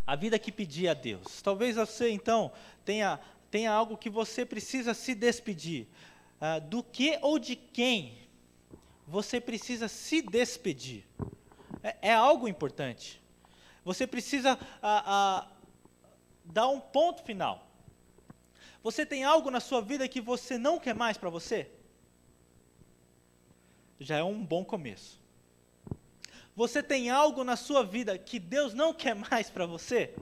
A vida que pedia a Deus. Talvez você, então, tenha algo que você precisa se despedir. Do que ou de quem você precisa se despedir? É algo importante. Você precisa dar um ponto final. Você tem algo na sua vida que você não quer mais para você? Já é um bom começo. Você tem algo na sua vida que Deus não quer mais para você?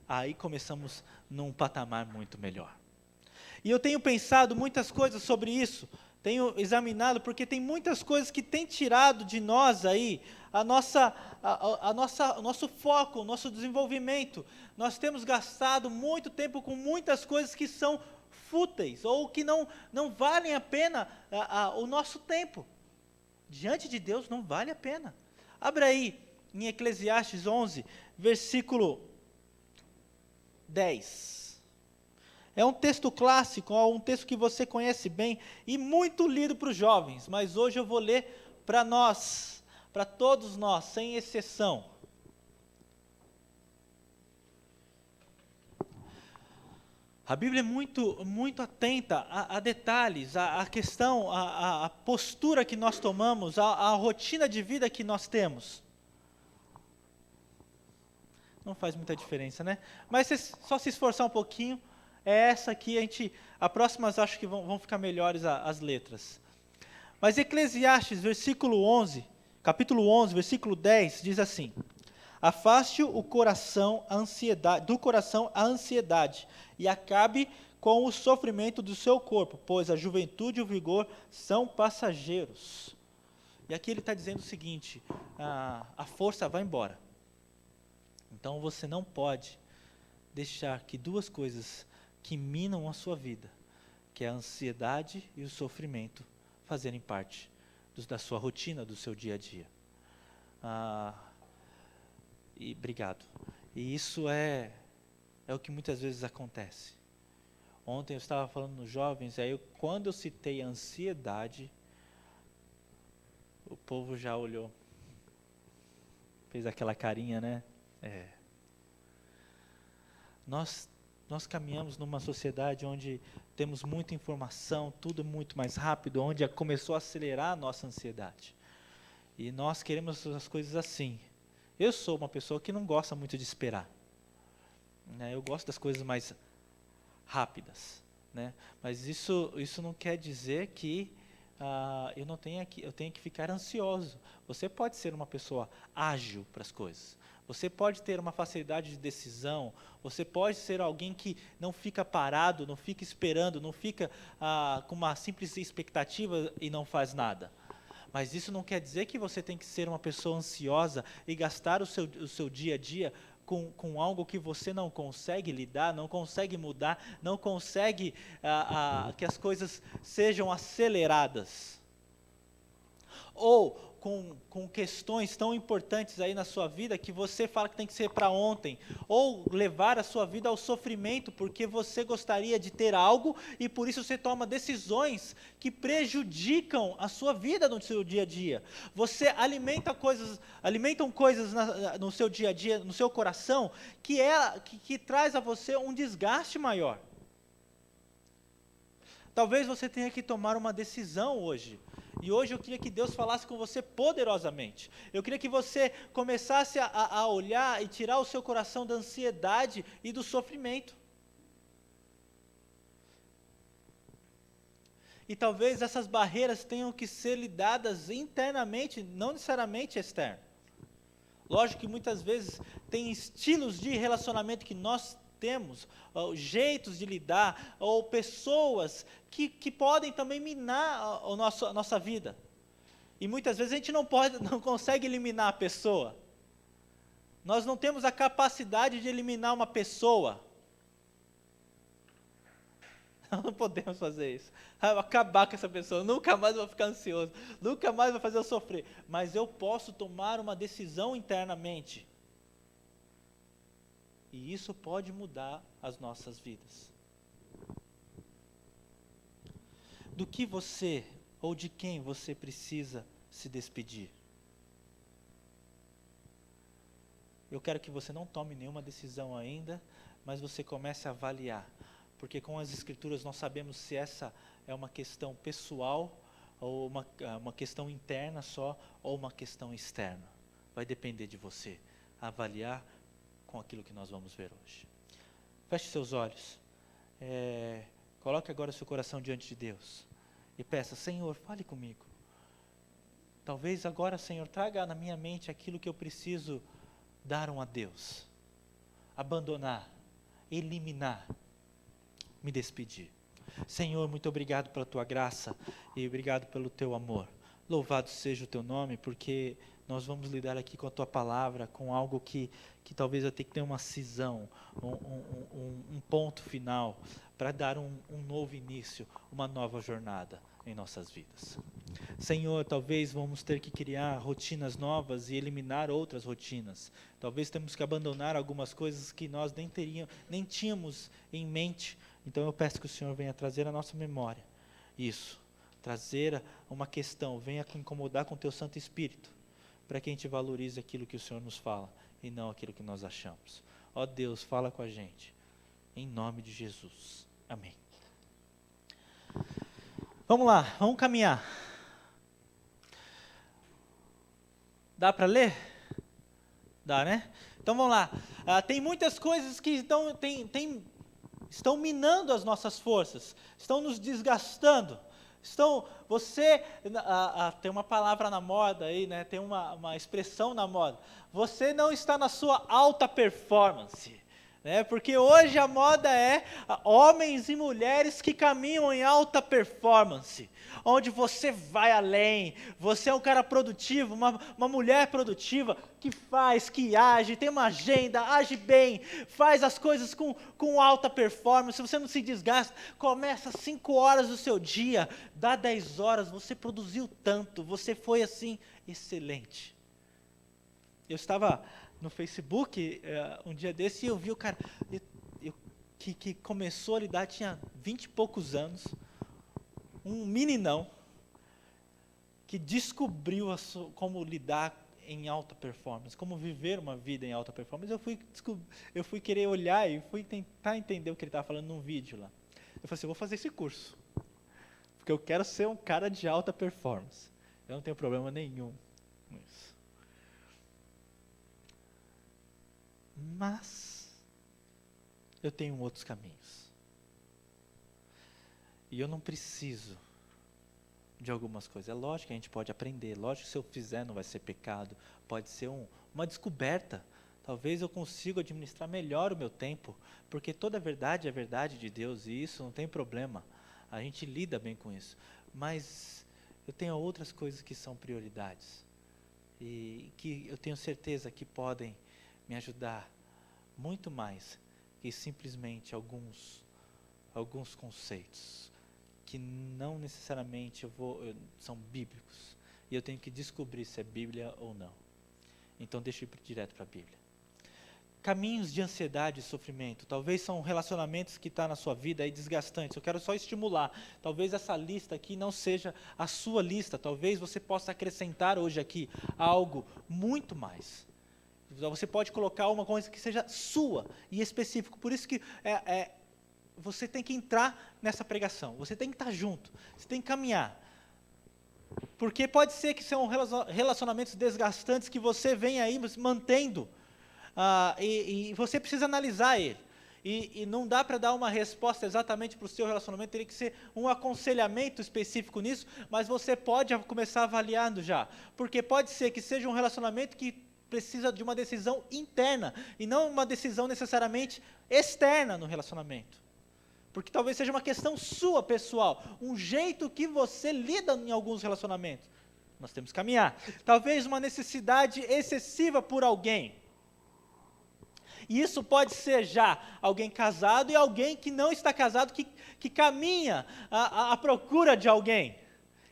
Aí começamos num patamar muito melhor. E eu tenho pensado muitas coisas sobre isso, tenho examinado, porque tem muitas coisas que têm tirado de nós aí o nosso foco, o nosso desenvolvimento. Nós temos gastado muito tempo com muitas coisas que são fúteis, ou que não valem a pena o nosso tempo. Diante de Deus não vale a pena. Abra aí em Eclesiastes 11, versículo 10. É um texto clássico, um texto que você conhece bem e muito lido para os jovens, mas hoje eu vou ler para nós, para todos nós, sem exceção. A Bíblia é muito atenta a detalhes, a questão, a postura que nós tomamos, a rotina de vida que nós temos. Não faz muita diferença, né? Mas só se esforçar um pouquinho, é essa aqui, a próximas acho que vão ficar melhores as letras. Mas Eclesiastes, capítulo 11, versículo 10, diz assim: afaste o coração do coração a ansiedade, e acabe com o sofrimento do seu corpo, pois a juventude e o vigor são passageiros. E aqui ele está dizendo o seguinte: a força vai embora. Então você não pode deixar que duas coisas que minam a sua vida, que é a ansiedade e o sofrimento, fazerem parte da sua rotina, do seu dia a dia. Obrigado. E isso é o que muitas vezes acontece. Ontem eu estava falando nos jovens, aí quando eu citei a ansiedade, o povo já olhou, fez aquela carinha, né? Nós caminhamos numa sociedade onde temos muita informação, tudo muito mais rápido, onde começou a acelerar a nossa ansiedade. E nós queremos as coisas assim. Eu sou uma pessoa que não gosta muito de esperar, né? Eu gosto das coisas mais rápidas, né? Mas isso não quer dizer que eu tenho que ficar ansioso. Você pode ser uma pessoa ágil para as coisas. Você pode ter uma facilidade de decisão. Você pode ser alguém que não fica parado, não fica esperando, não fica com uma simples expectativa e não faz nada. Mas isso não quer dizer que você tem que ser uma pessoa ansiosa e gastar o seu dia a dia com algo que você não consegue lidar, não consegue mudar, não consegue que as coisas sejam aceleradas. Ou com questões tão importantes aí na sua vida que você fala que tem que ser para ontem. Ou levar a sua vida ao sofrimento porque você gostaria de ter algo e por isso você toma decisões que prejudicam a sua vida no seu dia a dia. Você alimentam coisas no seu dia a dia, no seu coração, que traz a você um desgaste maior. Talvez você tenha que tomar uma decisão hoje. E hoje eu queria que Deus falasse com você poderosamente. Eu queria que você começasse a olhar e tirar o seu coração da ansiedade e do sofrimento. E talvez essas barreiras tenham que ser lidadas internamente, não necessariamente externo. Lógico que muitas vezes tem estilos de relacionamento que nós temos, jeitos de lidar, ou pessoas que podem também minar a nossa vida. E muitas vezes a gente não consegue eliminar a pessoa. Nós não temos a capacidade de eliminar uma pessoa. Nós não podemos fazer isso. Acabar com essa pessoa, nunca mais vou ficar ansioso, nunca mais vou fazer eu sofrer. Mas eu posso tomar uma decisão internamente. E isso pode mudar as nossas vidas. Do que você ou de quem você precisa se despedir? eu quero que você não tome nenhuma decisão ainda, mas você comece a avaliar. Porque com as Escrituras nós sabemos se essa é uma questão pessoal, ou uma questão interna só, ou uma questão externa. Vai depender de você avaliar com aquilo que nós vamos ver hoje. Feche seus olhos. Coloque agora seu coração diante de Deus. E peça, Senhor, fale comigo. Talvez agora, Senhor, traga na minha mente aquilo que eu preciso dar um adeus. Abandonar, eliminar, me despedir. Senhor, muito obrigado pela tua graça e obrigado pelo teu amor. Louvado seja o teu nome, porque nós vamos lidar aqui com a tua palavra, com algo que talvez eu tenha que ter uma cisão, um ponto final, para dar um novo início, uma nova jornada em nossas vidas. Senhor, talvez vamos ter que criar rotinas novas e eliminar outras rotinas. Talvez temos que abandonar algumas coisas que nós nem tínhamos em mente. Então eu peço que o Senhor venha trazer à nossa memória isso, trazer uma questão, venha incomodar com o teu Santo Espírito, para que a gente valorize aquilo que o Senhor nos fala e não aquilo que nós achamos. Ó Deus, fala com a gente, em nome de Jesus. Amém. Vamos lá, vamos caminhar. Dá para ler? Dá, né? Então vamos lá. Tem muitas coisas que estão minando as nossas forças, estão nos desgastando. Tem uma palavra na moda aí, né? Tem uma expressão na moda. Você não está na sua alta performance. Porque hoje a moda é homens e mulheres que caminham em alta performance, onde você vai além, você é um cara produtivo, uma mulher produtiva, que faz, que age, tem uma agenda, age bem, faz as coisas com alta performance, você não se desgasta, começa às 5 horas do seu dia, dá 10 horas, você produziu tanto, você foi assim, excelente. Eu estava no Facebook um dia desse e eu vi o cara que começou a lidar, tinha 20 e poucos anos, um meninão que descobriu como lidar em alta performance, como viver uma vida em alta performance. Eu fui querer olhar e fui tentar entender o que ele estava falando num vídeo lá. Eu falei assim, eu vou fazer esse curso, porque eu quero ser um cara de alta performance. Eu não tenho problema nenhum com isso. Mas eu tenho outros caminhos. E eu não preciso de algumas coisas. É lógico que a gente pode aprender, lógico que se eu fizer não vai ser pecado, pode ser uma descoberta. Talvez eu consiga administrar melhor o meu tempo, porque toda verdade é verdade de Deus e isso não tem problema. A gente lida bem com isso. Mas eu tenho outras coisas que são prioridades e que eu tenho certeza que podem me ajudar muito mais que simplesmente alguns conceitos que não necessariamente são bíblicos e eu tenho que descobrir se é Bíblia ou não. Então deixa eu ir direto para a Bíblia. Caminhos de ansiedade e sofrimento, talvez são relacionamentos que estão na sua vida aí desgastantes. Eu quero só estimular, talvez essa lista aqui não seja a sua lista, talvez você possa acrescentar hoje aqui algo muito mais. Você pode colocar uma coisa que seja sua e específico. Por isso que você tem que entrar nessa pregação. Você tem que estar junto. Você tem que caminhar. Porque pode ser que são relacionamentos desgastantes que você vem aí mantendo. E você precisa analisar ele. E não dá para dar uma resposta exatamente para o seu relacionamento. Teria que ser um aconselhamento específico nisso. Mas você pode começar avaliando já. Porque pode ser que seja um relacionamento que precisa de uma decisão interna e não uma decisão necessariamente externa no relacionamento. Porque talvez seja uma questão sua, pessoal, um jeito que você lida em alguns relacionamentos. Nós temos que caminhar. Talvez uma necessidade excessiva por alguém. E isso pode ser já alguém casado e alguém que não está casado, que caminha à procura de alguém.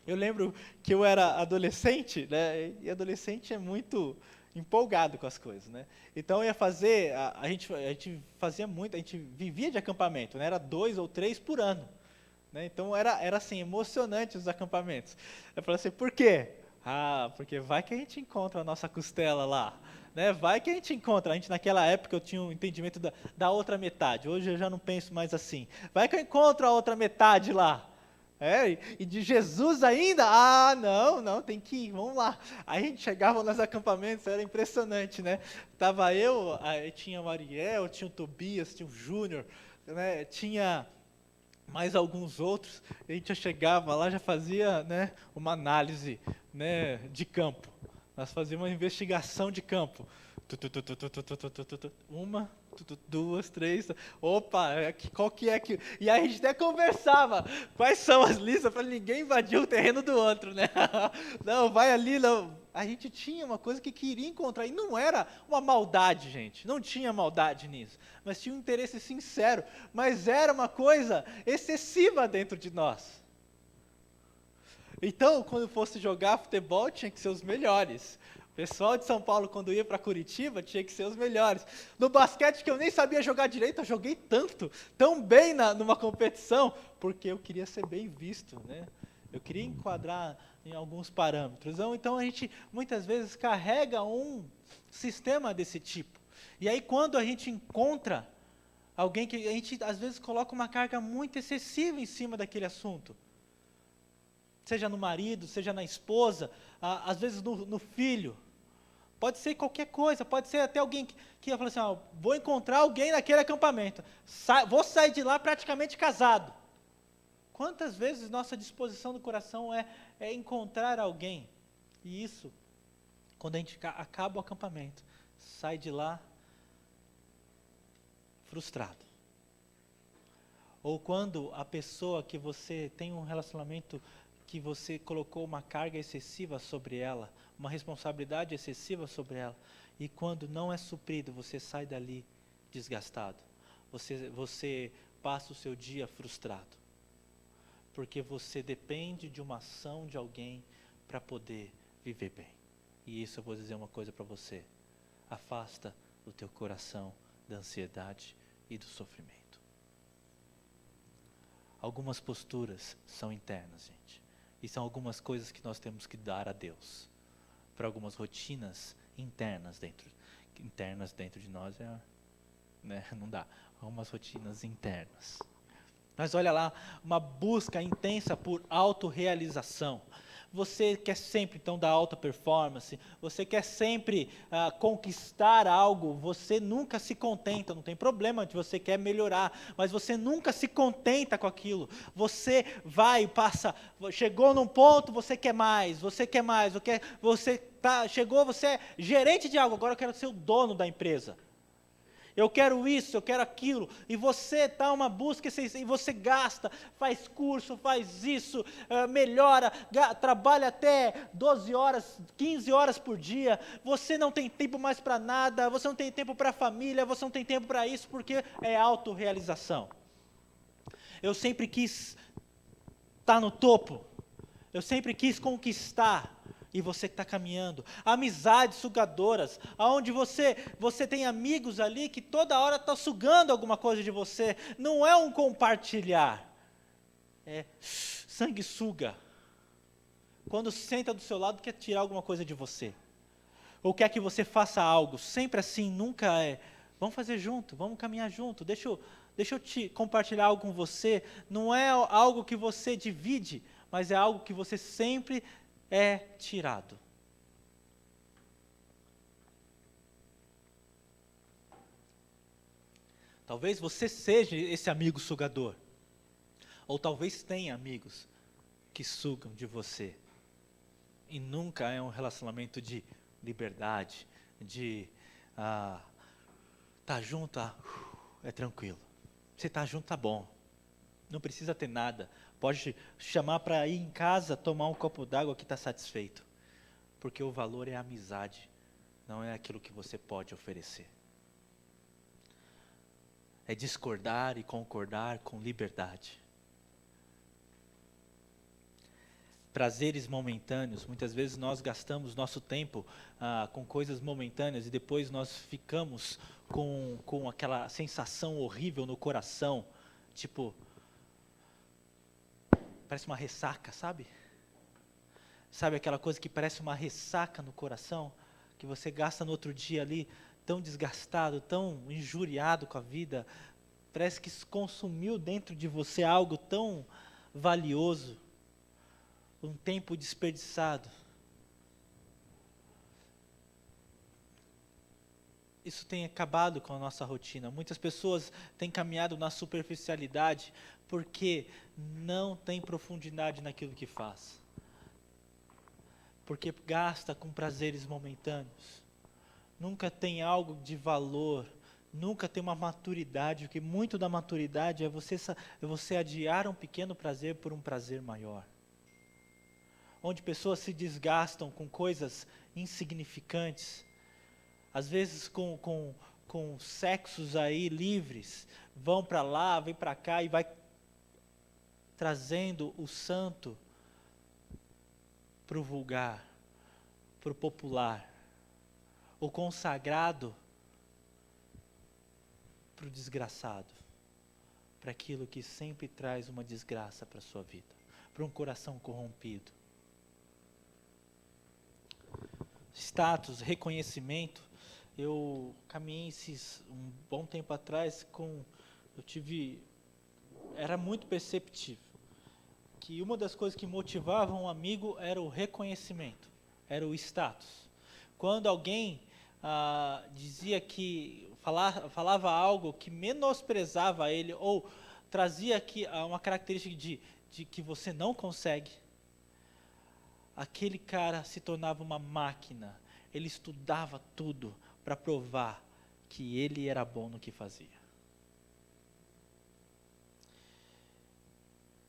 Eu lembro que eu era adolescente, né, e adolescente é muito empolgado com as coisas, né? Então eu ia fazer, a gente fazia muito, a gente vivia de acampamento, né? Era 2 ou 3 por ano, né? Então era assim, emocionante os acampamentos. Eu falei assim, por quê? Porque vai que a gente encontra a nossa costela lá, né? Vai que a gente encontra. A gente naquela época eu tinha um entendimento da outra metade. Hoje eu já não penso mais assim. Vai que eu encontro a outra metade lá. E de Jesus ainda? Ah, não, tem que ir, vamos lá. Aí a gente chegava nos acampamentos, era impressionante, né? Tava eu, aí tinha o Ariel, tinha o Tobias, tinha o Júnior, né? Tinha mais alguns outros. A gente já chegava lá, já fazia, né, uma análise, né, de campo. Nós fazíamos uma investigação de campo. Uma, duas, três. Opa, qual que é que. E aí a gente até conversava. Quais são as listas para ninguém invadir o terreno do outro, né? Não, vai ali, não. A gente tinha uma coisa que queria encontrar. E não era uma maldade, gente. Não tinha maldade nisso. Mas tinha um interesse sincero. Mas era uma coisa excessiva dentro de nós. Então, quando fosse jogar futebol, tinha que ser os melhores. O pessoal de São Paulo, quando ia para Curitiba, tinha que ser os melhores. No basquete, que eu nem sabia jogar direito, eu joguei tão bem numa competição, porque eu queria ser bem visto, né? Eu queria enquadrar em alguns parâmetros. Então, a gente, muitas vezes, carrega um sistema desse tipo. E aí, quando a gente encontra alguém que a gente, às vezes, coloca uma carga muito excessiva em cima daquele assunto, seja no marido, seja na esposa, às vezes no filho. Pode ser qualquer coisa, pode ser até alguém que fala assim, vou encontrar alguém naquele acampamento, vou sair de lá praticamente casado. Quantas vezes nossa disposição do coração é encontrar alguém? E isso, quando a gente acaba o acampamento, sai de lá frustrado. Ou quando a pessoa que você tem um relacionamento, que você colocou uma carga excessiva sobre ela, uma responsabilidade excessiva sobre ela, e quando não é suprido, você sai dali desgastado. Você passa o seu dia frustrado. Porque você depende de uma ação de alguém para poder viver bem. E isso eu vou dizer uma coisa para você. Afasta o teu coração da ansiedade e do sofrimento. Algumas posturas são internas, gente. E são algumas coisas que nós temos que dar a Deus. Para algumas rotinas internas dentro de nós, né, não dá. Algumas rotinas internas. Mas olha lá, uma busca intensa por autorrealização. Você quer sempre, então, dar alta performance, você quer sempre conquistar algo, você nunca se contenta, não tem problema de você quer melhorar, mas você nunca se contenta com aquilo. Você vai, chegou num ponto, você quer mais, chegou, você é gerente de algo, agora eu quero ser o dono da empresa. Eu quero isso, eu quero aquilo, e você está uma busca, e você gasta, faz curso, faz isso, melhora, trabalha até 12 horas, 15 horas por dia, você não tem tempo mais para nada, você não tem tempo para a família, você não tem tempo para isso, porque é autorrealização. Eu sempre quis estar no topo, eu sempre quis conquistar. E você que está caminhando, amizades sugadoras, aonde você tem amigos ali que toda hora estão sugando alguma coisa de você, não é um compartilhar, é sanguessuga, quando senta do seu lado quer tirar alguma coisa de você, ou quer que você faça algo, sempre assim, nunca vamos fazer junto, vamos caminhar junto, deixa eu te compartilhar algo com você, não é algo que você divide, mas é algo que você sempre é tirado. Talvez você seja esse amigo sugador. Ou talvez tenha amigos que sugam de você. E nunca é um relacionamento de liberdade, de tá junto, é tranquilo. Você tá junto, tá bom. Não precisa ter nada. Pode chamar para ir em casa, tomar um copo d'água que está satisfeito. Porque o valor é a amizade, não é aquilo que você pode oferecer. É discordar e concordar com liberdade. Prazeres momentâneos, muitas vezes nós gastamos nosso tempo com coisas momentâneas e depois nós ficamos com aquela sensação horrível no coração, tipo, parece uma ressaca, sabe? Sabe aquela coisa que parece uma ressaca no coração? que você gasta no outro dia ali, tão desgastado, tão injuriado com a vida, parece que consumiu dentro de você algo tão valioso, um tempo desperdiçado. Isso tem acabado com a nossa rotina. Muitas pessoas têm caminhado na superficialidade porque não tem profundidade naquilo que faz. Porque gasta com prazeres momentâneos. Nunca tem algo de valor, nunca tem uma maturidade, porque muito da maturidade é você adiar um pequeno prazer por um prazer maior. Onde pessoas se desgastam com coisas insignificantes, às vezes com sexos aí livres, vão para lá, vem para cá e vai trazendo o santo para o vulgar, para o popular, o consagrado para o desgraçado, para aquilo que sempre traz uma desgraça para a sua vida, para um coração corrompido. Status, reconhecimento. Eu caminhei um bom tempo atrás era muito perceptível que uma das coisas que motivava um amigo era o reconhecimento, era o status. Quando alguém dizia que falava algo que menosprezava ele ou trazia uma característica de que você não consegue, aquele cara se tornava uma máquina. Ele estudava tudo para provar que ele era bom no que fazia.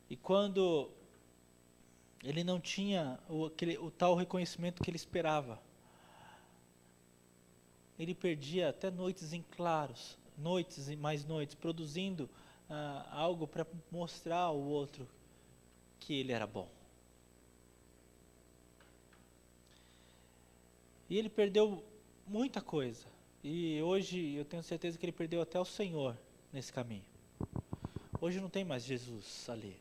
E quando ele não tinha o tal reconhecimento que ele esperava, ele perdia até noites em claros, noites e mais noites, produzindo algo para mostrar ao outro que ele era bom. E ele perdeu muita coisa. E hoje eu tenho certeza que ele perdeu até o Senhor nesse caminho. Hoje não tem mais Jesus ali.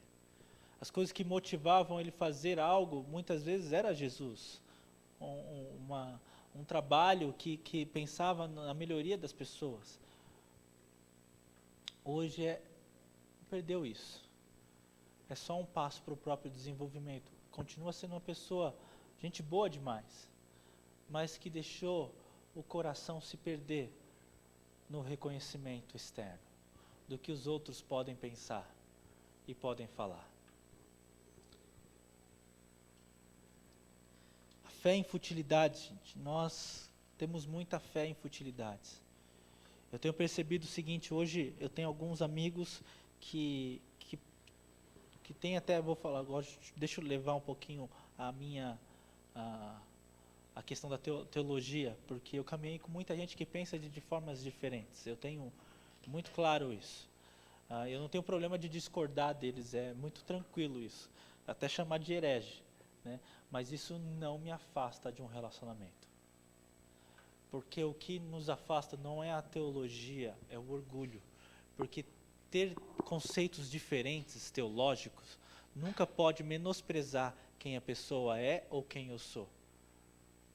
As coisas que motivavam ele fazer algo, muitas vezes era Jesus. Um trabalho que pensava na melhoria das pessoas. Hoje perdeu isso. É só um passo para o próprio desenvolvimento. Continua sendo uma pessoa, gente boa demais, mas que deixou o coração se perder no reconhecimento externo, do que os outros podem pensar e podem falar. A fé em futilidade, gente, nós temos muita fé em futilidades. Eu tenho percebido o seguinte, hoje eu tenho alguns amigos que tem até, vou falar agora, deixa eu levar um pouquinho a questão da teologia, porque eu caminhei com muita gente que pensa de formas diferentes. Eu tenho muito claro isso. Eu não tenho problema de discordar deles, é muito tranquilo isso. Até chamar de herege, né? Mas isso não me afasta de um relacionamento. Porque o que nos afasta não é a teologia, é o orgulho. Porque ter conceitos diferentes, teológicos, nunca pode menosprezar quem a pessoa é ou quem eu sou.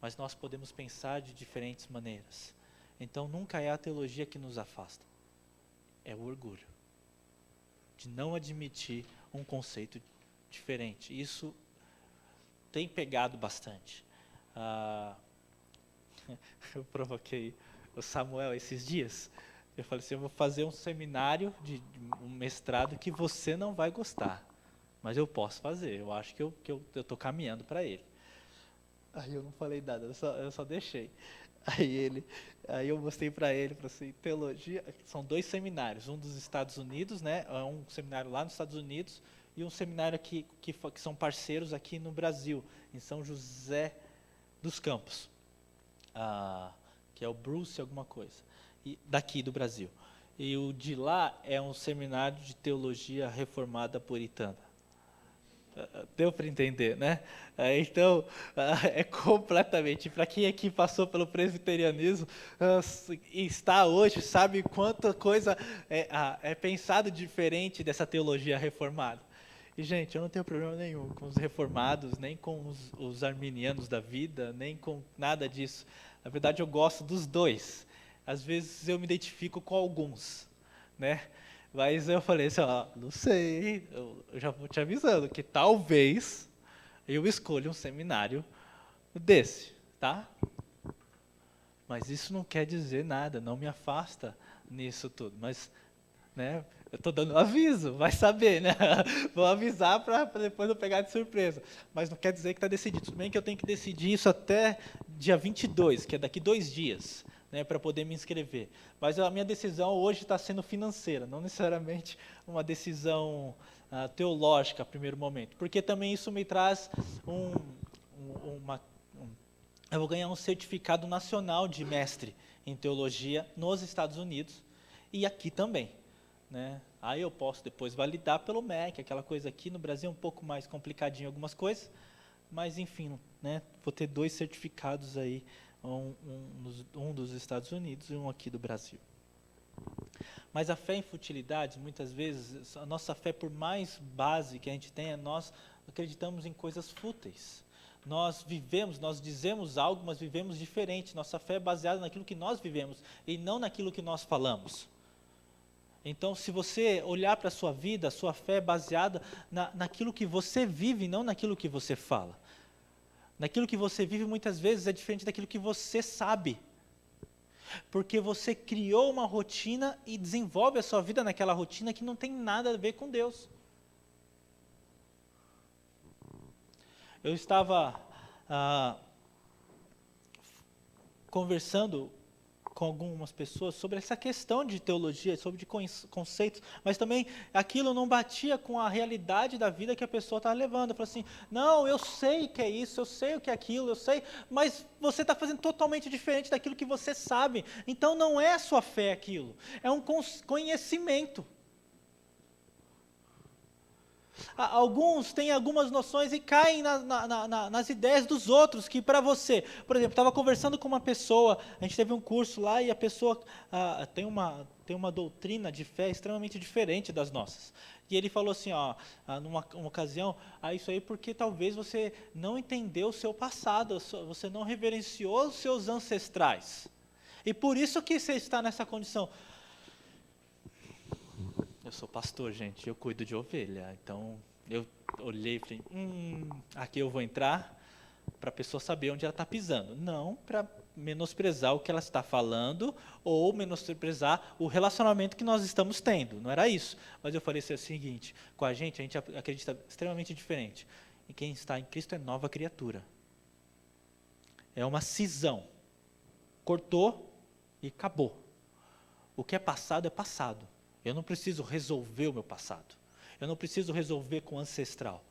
Mas nós podemos pensar de diferentes maneiras. Então nunca é a teologia que nos afasta. É o orgulho. De não admitir um conceito diferente. Isso tem pegado bastante. Eu provoquei o Samuel esses dias. Eu falei assim, eu vou fazer um seminário, um mestrado que você não vai gostar. Mas eu posso fazer, eu acho que eu estou caminhando para ele. Aí eu não falei nada, eu só deixei. Aí eu mostrei para ele, falei assim, teologia, são 2 seminários, um dos Estados Unidos, né, um seminário lá nos Estados Unidos, e um seminário aqui, que são parceiros aqui no Brasil, em São José dos Campos, que é o Bruce alguma coisa, daqui do Brasil. E o de lá é um seminário de teologia reformada puritana. Deu para entender, né? Então, é completamente, para quem aqui passou pelo presbiterianismo e está hoje, sabe quanta coisa é pensado diferente dessa teologia reformada. E, gente, eu não tenho problema nenhum com os reformados, nem com os arminianos da vida, nem com nada disso. Na verdade, eu gosto dos dois. Às vezes eu me identifico com alguns, né? Mas eu falei assim, ó, não sei, eu já vou te avisando que talvez eu escolha um seminário desse, tá? Mas isso não quer dizer nada, não me afasta nisso tudo. Mas, né, eu estou dando um aviso, vai saber, né? Vou avisar para depois não pegar de surpresa. Mas não quer dizer que está decidido. Tudo bem que eu tenho que decidir isso até dia 22, que é daqui 2 dias, né, para poder me inscrever. Mas a minha decisão hoje está sendo financeira, não necessariamente uma decisão teológica a primeiro momento. Porque também isso me traz eu vou ganhar um certificado nacional de mestre em teologia nos Estados Unidos e aqui também, né? Aí eu posso depois validar pelo MEC, aquela coisa aqui no Brasil é um pouco mais complicadinho algumas coisas, mas enfim, né? Vou ter 2 certificados aí, um dos Estados Unidos e um aqui do Brasil. Mas a fé em futilidades, muitas vezes, a nossa fé, por mais base que a gente tenha, nós acreditamos em coisas fúteis. Nós dizemos algo, mas vivemos diferente. Nossa fé é baseada naquilo que nós vivemos e não naquilo que nós falamos. Então, se você olhar para a sua vida, a sua fé é baseada naquilo que você vive, não naquilo que você fala. Naquilo que você vive, muitas vezes, é diferente daquilo que você sabe. Porque você criou uma rotina e desenvolve a sua vida naquela rotina que não tem nada a ver com Deus. Eu estava conversando com algumas pessoas sobre essa questão de teologia, sobre conceitos, mas também aquilo não batia com a realidade da vida que a pessoa estava levando. Eu falei assim, não, eu sei que é isso, eu sei o que é aquilo, eu sei, mas você está fazendo totalmente diferente daquilo que você sabe. Então não é a sua fé aquilo, é um conhecimento. Alguns têm algumas noções e caem nas ideias dos outros, que para você, por exemplo, estava conversando com uma pessoa, a gente teve um curso lá e a pessoa tem uma doutrina de fé extremamente diferente das nossas. E ele falou assim, numa ocasião, isso aí porque talvez você não entendeu o seu passado, você não reverenciou os seus ancestrais. E por isso que você está nessa condição. Eu sou pastor, gente, eu cuido de ovelha, então eu olhei e falei, aqui eu vou entrar para a pessoa saber onde ela está pisando, não para menosprezar o que ela está falando ou menosprezar o relacionamento que nós estamos tendo, não era isso. Mas eu falei assim, o seguinte, com a gente acredita extremamente diferente, e quem está em Cristo é nova criatura, é uma cisão, cortou e acabou, o que é passado é passado. Eu não preciso resolver o meu passado. Eu não preciso resolver com o ancestral.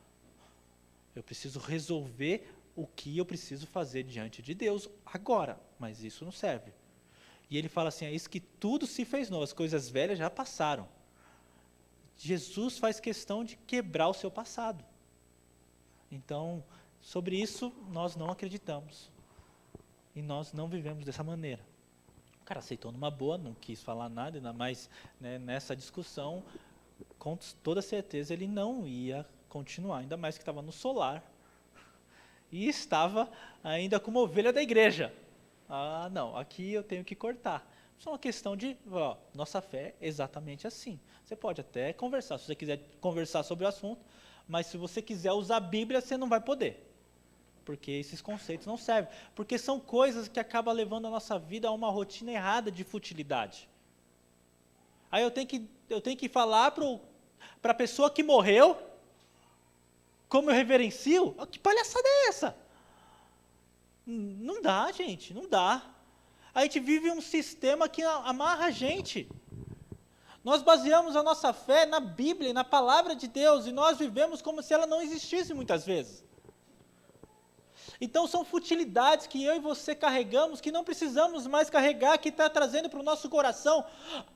Eu preciso resolver o que eu preciso fazer diante de Deus agora. Mas isso não serve. E ele fala assim, isso que tudo se fez novo, as coisas velhas já passaram. Jesus faz questão de quebrar o seu passado. Então, sobre isso, nós não acreditamos. E nós não vivemos dessa maneira. O cara aceitou numa boa, não quis falar nada, ainda mais, né, nessa discussão, com toda certeza ele não ia continuar, ainda mais que estava no solar e estava ainda como ovelha da igreja. Não, aqui eu tenho que cortar. Isso é uma questão de, nossa fé é exatamente assim. Você pode até conversar, se você quiser conversar sobre o assunto, mas se você quiser usar a Bíblia, você não vai poder. Porque esses conceitos não servem. Porque são coisas que acabam levando a nossa vida a uma rotina errada de futilidade. Aí eu tenho que falar para a pessoa que morreu, como eu reverencio? Que palhaçada é essa? Não dá, gente, não dá. A gente vive um sistema que amarra a gente. Nós baseamos a nossa fé na Bíblia e na palavra de Deus, e nós vivemos como se ela não existisse muitas vezes. Então são futilidades que eu e você carregamos, que não precisamos mais carregar, que está trazendo para o nosso coração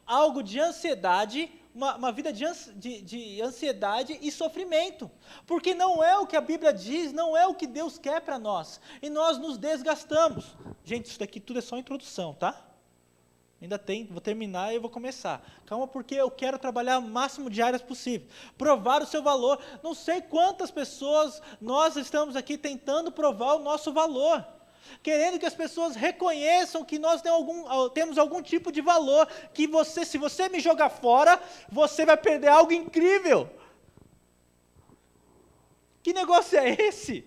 algo de ansiedade, uma vida de ansiedade e sofrimento. Porque não é o que a Bíblia diz, não é o que Deus quer para nós. E nós nos desgastamos. Gente, isso daqui tudo é só introdução, tá? Ainda vou terminar e eu vou começar. Calma, porque eu quero trabalhar o máximo de áreas possível. Provar o seu valor. Não sei quantas pessoas nós estamos aqui tentando provar o nosso valor. querendo que as pessoas reconheçam que nós temos algum tipo de valor, que se você me jogar fora, você vai perder algo incrível. Que negócio é esse?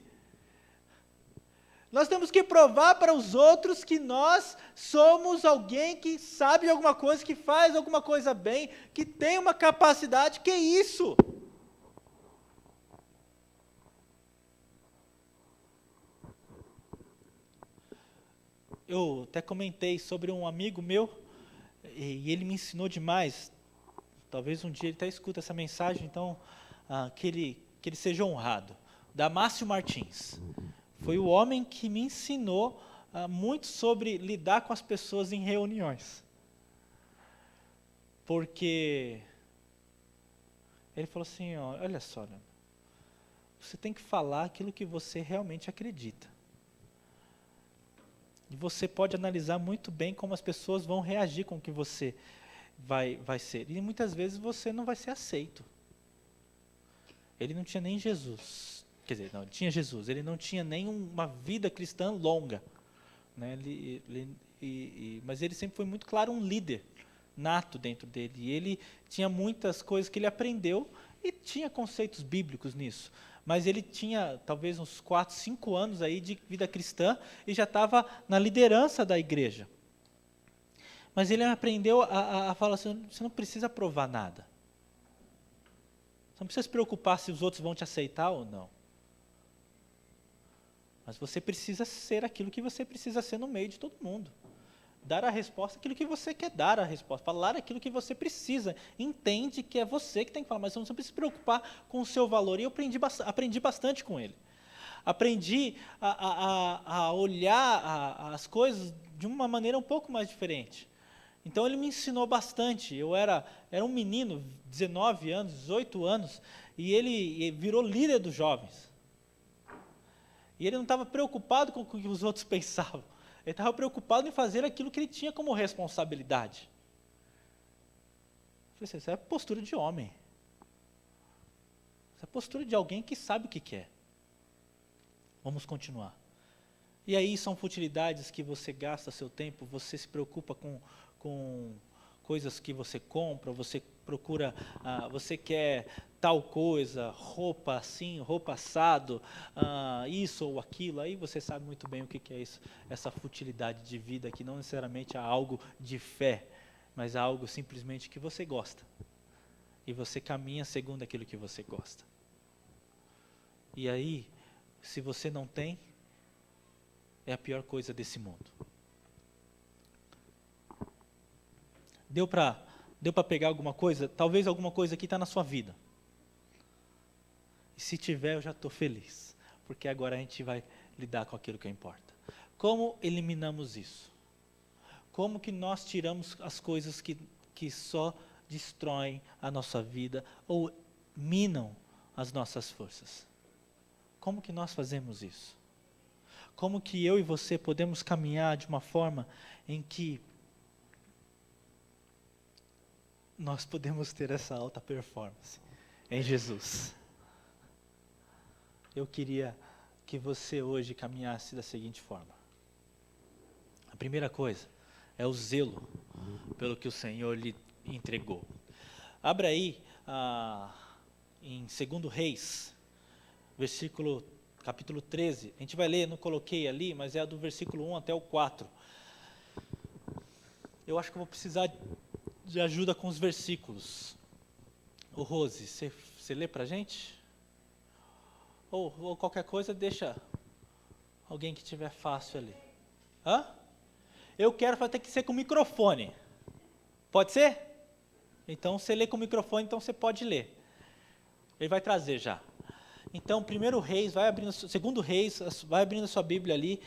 Nós temos que provar para os outros que nós somos alguém que sabe alguma coisa, que faz alguma coisa bem, que tem uma capacidade. Que isso? Eu até comentei sobre um amigo meu, e ele me ensinou demais. Talvez um dia ele até escute essa mensagem, então que ele seja honrado. Damácio Martins. Foi o homem que me ensinou muito sobre lidar com as pessoas em reuniões. Porque ele falou assim, olha só, Leandro, você tem que falar aquilo que você realmente acredita. E você pode analisar muito bem como as pessoas vão reagir com o que você vai ser. E muitas vezes você não vai ser aceito. Ele não tinha nem Jesus. Quer dizer, não, ele tinha Jesus. Ele não tinha nem uma vida cristã longa. Né? Mas ele sempre foi muito claro um líder nato dentro dele. E ele tinha muitas coisas que ele aprendeu e tinha conceitos bíblicos nisso. Mas ele tinha talvez uns 4, 5 anos aí de vida cristã e já estava na liderança da igreja. Mas ele aprendeu a falar assim, você não precisa provar nada. Você não precisa se preocupar se os outros vão te aceitar ou não. Mas você precisa ser aquilo que você precisa ser no meio de todo mundo. Dar a resposta aquilo que você quer dar a resposta. Falar aquilo que você precisa. Entende que é você que tem que falar, mas você não precisa se preocupar com o seu valor. E eu aprendi bastante com ele. Aprendi a olhar as coisas de uma maneira um pouco mais diferente. Então ele me ensinou bastante. Eu era um menino, 19 anos, 18 anos, e ele virou líder dos jovens. E ele não estava preocupado com o que os outros pensavam. Ele estava preocupado em fazer aquilo que ele tinha como responsabilidade. Eu falei assim, isso é postura de homem. Isso é postura de alguém que sabe o que quer. Vamos continuar. E aí são futilidades que você gasta seu tempo, você se preocupa com coisas que você compra, você procura, você quer tal coisa, roupa assim, roupa assado, isso ou aquilo, aí você sabe muito bem o que é isso, essa futilidade de vida que não necessariamente é algo de fé, mas é algo simplesmente que você gosta. E você caminha segundo aquilo que você gosta. E aí, se você não tem, é a pior coisa desse mundo. Deu para pegar alguma coisa? Talvez alguma coisa aqui está na sua vida. E se tiver, eu já estou feliz. Porque agora a gente vai lidar com aquilo que importa. Como eliminamos isso? Como que nós tiramos as coisas que só destroem a nossa vida ou minam as nossas forças? Como que nós fazemos isso? Como que eu e você podemos caminhar de uma forma em que nós podemos ter essa alta performance em Jesus? Eu queria que você hoje caminhasse da seguinte forma. A primeira coisa é o zelo pelo que o Senhor lhe entregou. Abra aí em 2 Reis, capítulo 13. A gente vai ler, não coloquei ali, mas é do versículo 1 até o 4. Eu acho que eu vou precisar de ajuda com os versículos. Ô Rose, você lê pra gente? Ou qualquer coisa, deixa alguém que tiver fácil ali. Hã? Eu quero, vai ter que ser com microfone. Pode ser? Então, você lê com o microfone, então você pode ler. Ele vai trazer já. Então, 1 Reis, 2 Reis, vai abrindo a sua Bíblia ali,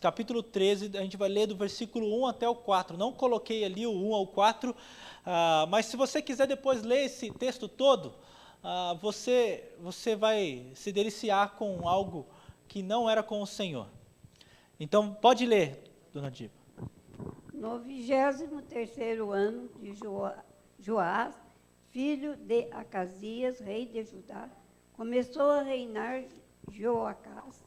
capítulo 13, a gente vai ler do versículo 1 até o 4. Não coloquei ali o 1 ao 4, mas se você quiser depois ler esse texto todo, você vai se deliciar com algo que não era com o Senhor. Então, pode ler, dona Diva. No 23º ano de Joás, filho de Acasias, rei de Judá, começou a reinar Joacás,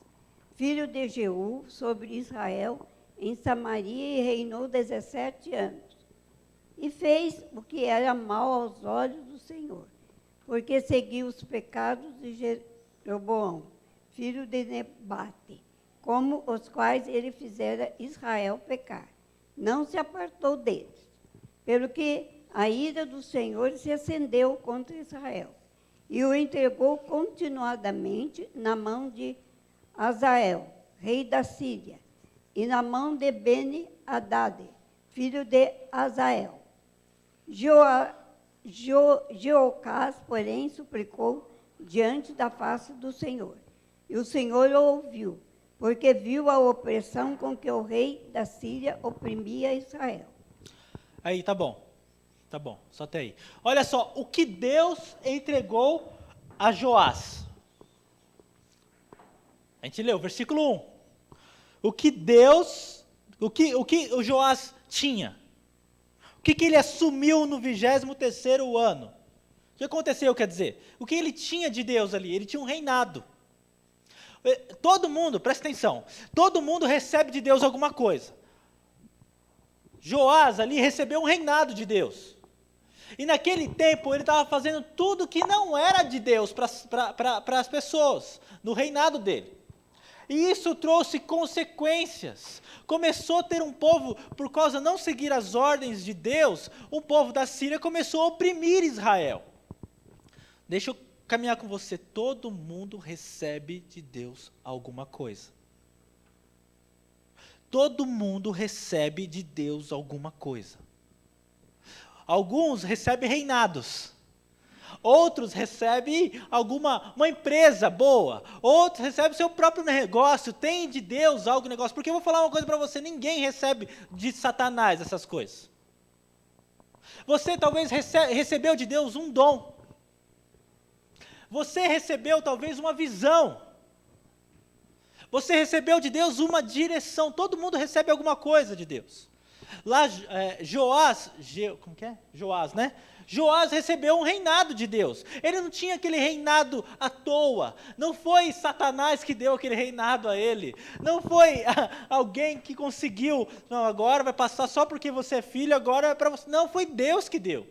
filho de Jeú, sobre Israel, em Samaria, e reinou 17 anos. E fez o que era mal aos olhos do Senhor, porque seguiu os pecados de Jeroboão, filho de Nebate, como os quais ele fizera Israel pecar. Não se apartou deles, pelo que a ira do Senhor se acendeu contra Israel, e o entregou continuadamente na mão de Hazael, rei da Síria, e na mão de Beni-Hadad, filho de Hazael. Jeocás, porém, suplicou diante da face do Senhor, e o Senhor o ouviu, porque viu a opressão com que o rei da Síria oprimia Israel. Aí, tá bom, só até aí. Olha só, o que Deus entregou a Joás. A gente leu, versículo 1. O que o Joás tinha? O que ele assumiu no 23º ano? O que aconteceu, quer dizer? O que ele tinha de Deus ali? Ele tinha um reinado. Todo mundo, presta atenção, todo mundo recebe de Deus alguma coisa. Joás ali recebeu um reinado de Deus. E naquele tempo ele estava fazendo tudo que não era de Deus para as pessoas, no reinado dele. E isso trouxe consequências. Começou a ter um povo, por causa de não seguir as ordens de Deus, o povo da Síria começou a oprimir Israel. Deixa eu caminhar com você. Todo mundo recebe de Deus alguma coisa. Todo mundo recebe de Deus alguma coisa. Alguns recebem reinados. Outros recebem uma empresa boa. Outros recebem seu próprio negócio. Tem de Deus algo negócio. Porque eu vou falar uma coisa para você. Ninguém recebe de Satanás essas coisas. Você talvez recebeu de Deus um dom. Você recebeu talvez uma visão. Você recebeu de Deus uma direção. Todo mundo recebe alguma coisa de Deus. Lá, Joás, né? Joás recebeu um reinado de Deus. Ele não tinha aquele reinado à toa. Não foi Satanás que deu aquele reinado a ele. Não foi alguém que conseguiu. Não, agora vai passar só porque você é filho, agora é para você. Não, foi Deus que deu.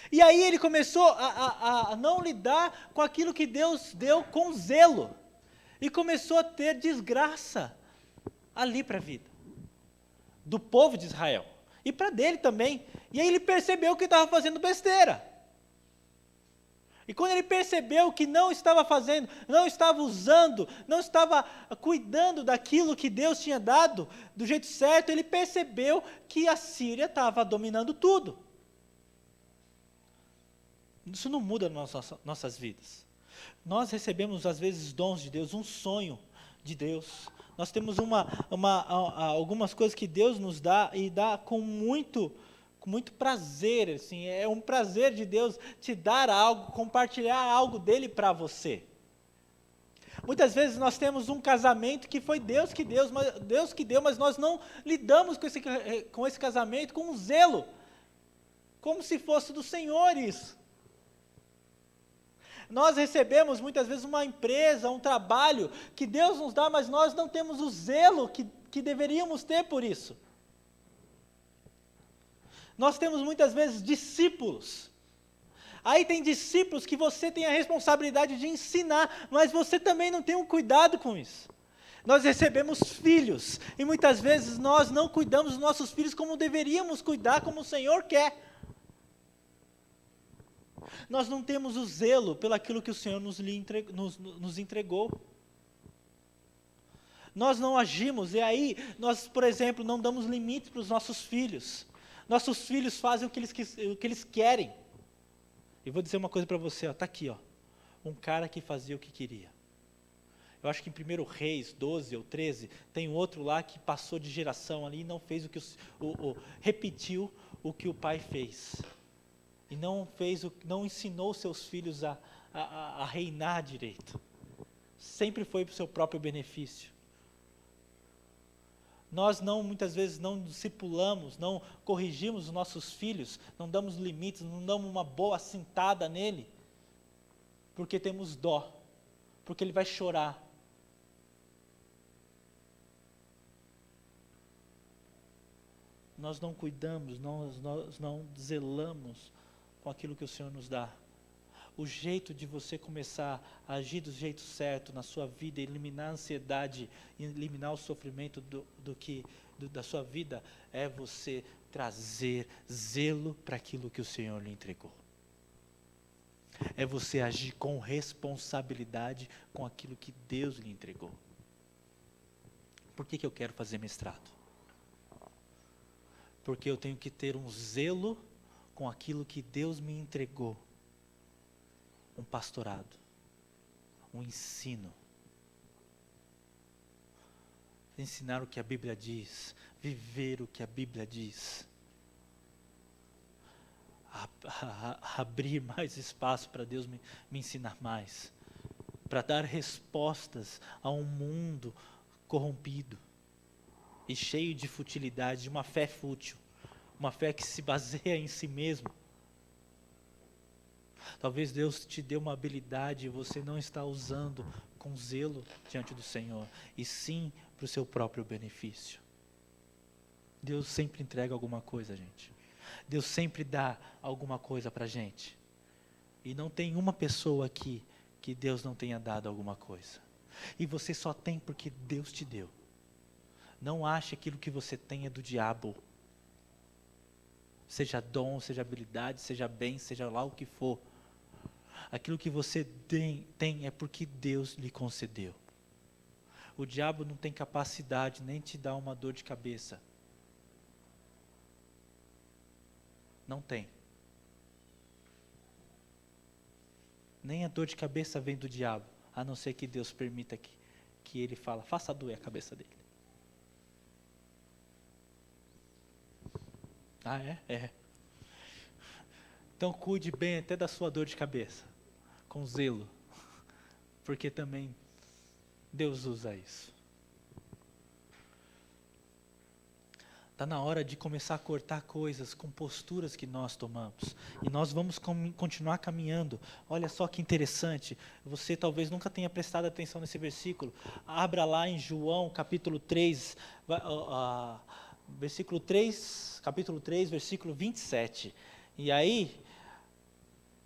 E aí ele começou a não lidar com aquilo que Deus deu com zelo. E começou a ter desgraça ali para a vida do povo de Israel. E para dele também. E aí ele percebeu que estava fazendo besteira. E quando ele percebeu que não estava fazendo, não estava usando, não estava cuidando daquilo que Deus tinha dado, do jeito certo, ele percebeu que a Síria estava dominando tudo. Isso não muda nas nossas vidas. Nós recebemos, às vezes, dons de Deus, um sonho de Deus. Nós temos algumas coisas que Deus nos dá e dá com muito prazer. Assim, é um prazer de Deus te dar algo, compartilhar algo dele para você. Muitas vezes nós temos um casamento que foi Deus que deu, mas nós não lidamos com esse casamento com zelo, como se fosse do Senhor isso. Nós recebemos muitas vezes uma empresa, um trabalho que Deus nos dá, mas nós não temos o zelo que deveríamos ter por isso. Nós temos muitas vezes discípulos. Aí tem discípulos que você tem a responsabilidade de ensinar, mas você também não tem um cuidado com isso. Nós recebemos filhos, e muitas vezes nós não cuidamos dos nossos filhos como deveríamos cuidar, como o Senhor quer. Nós não temos o zelo pelaquilo que o Senhor nos entregou. Nós não agimos, e aí nós, por exemplo, não damos limites para os nossos filhos. Nossos filhos fazem o que eles querem. E vou dizer uma coisa para você, está aqui, um cara que fazia o que queria. Eu acho que em 1 Reis 12 ou 13, tem outro lá que passou de geração ali e não fez repetiu o que o pai fez. E não ensinou seus filhos a reinar direito. Sempre foi para o seu próprio benefício. Nós muitas vezes não discipulamos, não corrigimos os nossos filhos, não damos limites, não damos uma boa assentada nele, porque temos dó, porque ele vai chorar. Nós não cuidamos, nós não zelamos com aquilo que o Senhor nos dá. O jeito de você começar a agir do jeito certo na sua vida, eliminar a ansiedade, eliminar o sofrimento da sua vida, é você trazer zelo para aquilo que o Senhor lhe entregou. É você agir com responsabilidade com aquilo que Deus lhe entregou. Por que eu quero fazer mestrado? Porque eu tenho que ter um zelo com aquilo que Deus me entregou. Um pastorado, um ensino. Ensinar o que a Bíblia diz, viver o que a Bíblia diz. Abrir mais espaço para Deus me ensinar mais. Para dar respostas a um mundo corrompido e cheio de futilidade, de uma fé fútil, uma fé que se baseia em si mesmo. Talvez Deus te dê uma habilidade e você não está usando com zelo diante do Senhor, e sim para o seu próprio benefício. Deus sempre entrega alguma coisa, gente. Deus sempre dá alguma coisa para a gente. E não tem uma pessoa aqui que Deus não tenha dado alguma coisa. E você só tem porque Deus te deu. Não ache aquilo que você tem é do diabo. Seja dom, seja habilidade, seja bem, seja lá o que for. Aquilo que você tem é porque Deus lhe concedeu. O diabo não tem capacidade nem te dar uma dor de cabeça. Não tem. Nem a dor de cabeça vem do diabo, a não ser que Deus permita que ele fala, faça doer a cabeça dele. Ah, é? É. Então cuide bem até da sua dor de cabeça, com zelo, porque também Deus usa isso. Está na hora de começar a cortar coisas com posturas que nós tomamos. E nós vamos continuar caminhando. Olha só que interessante. Você talvez nunca tenha prestado atenção nesse versículo. Abra lá em João, capítulo 3, versículo 3, capítulo 3, versículo 27. E aí,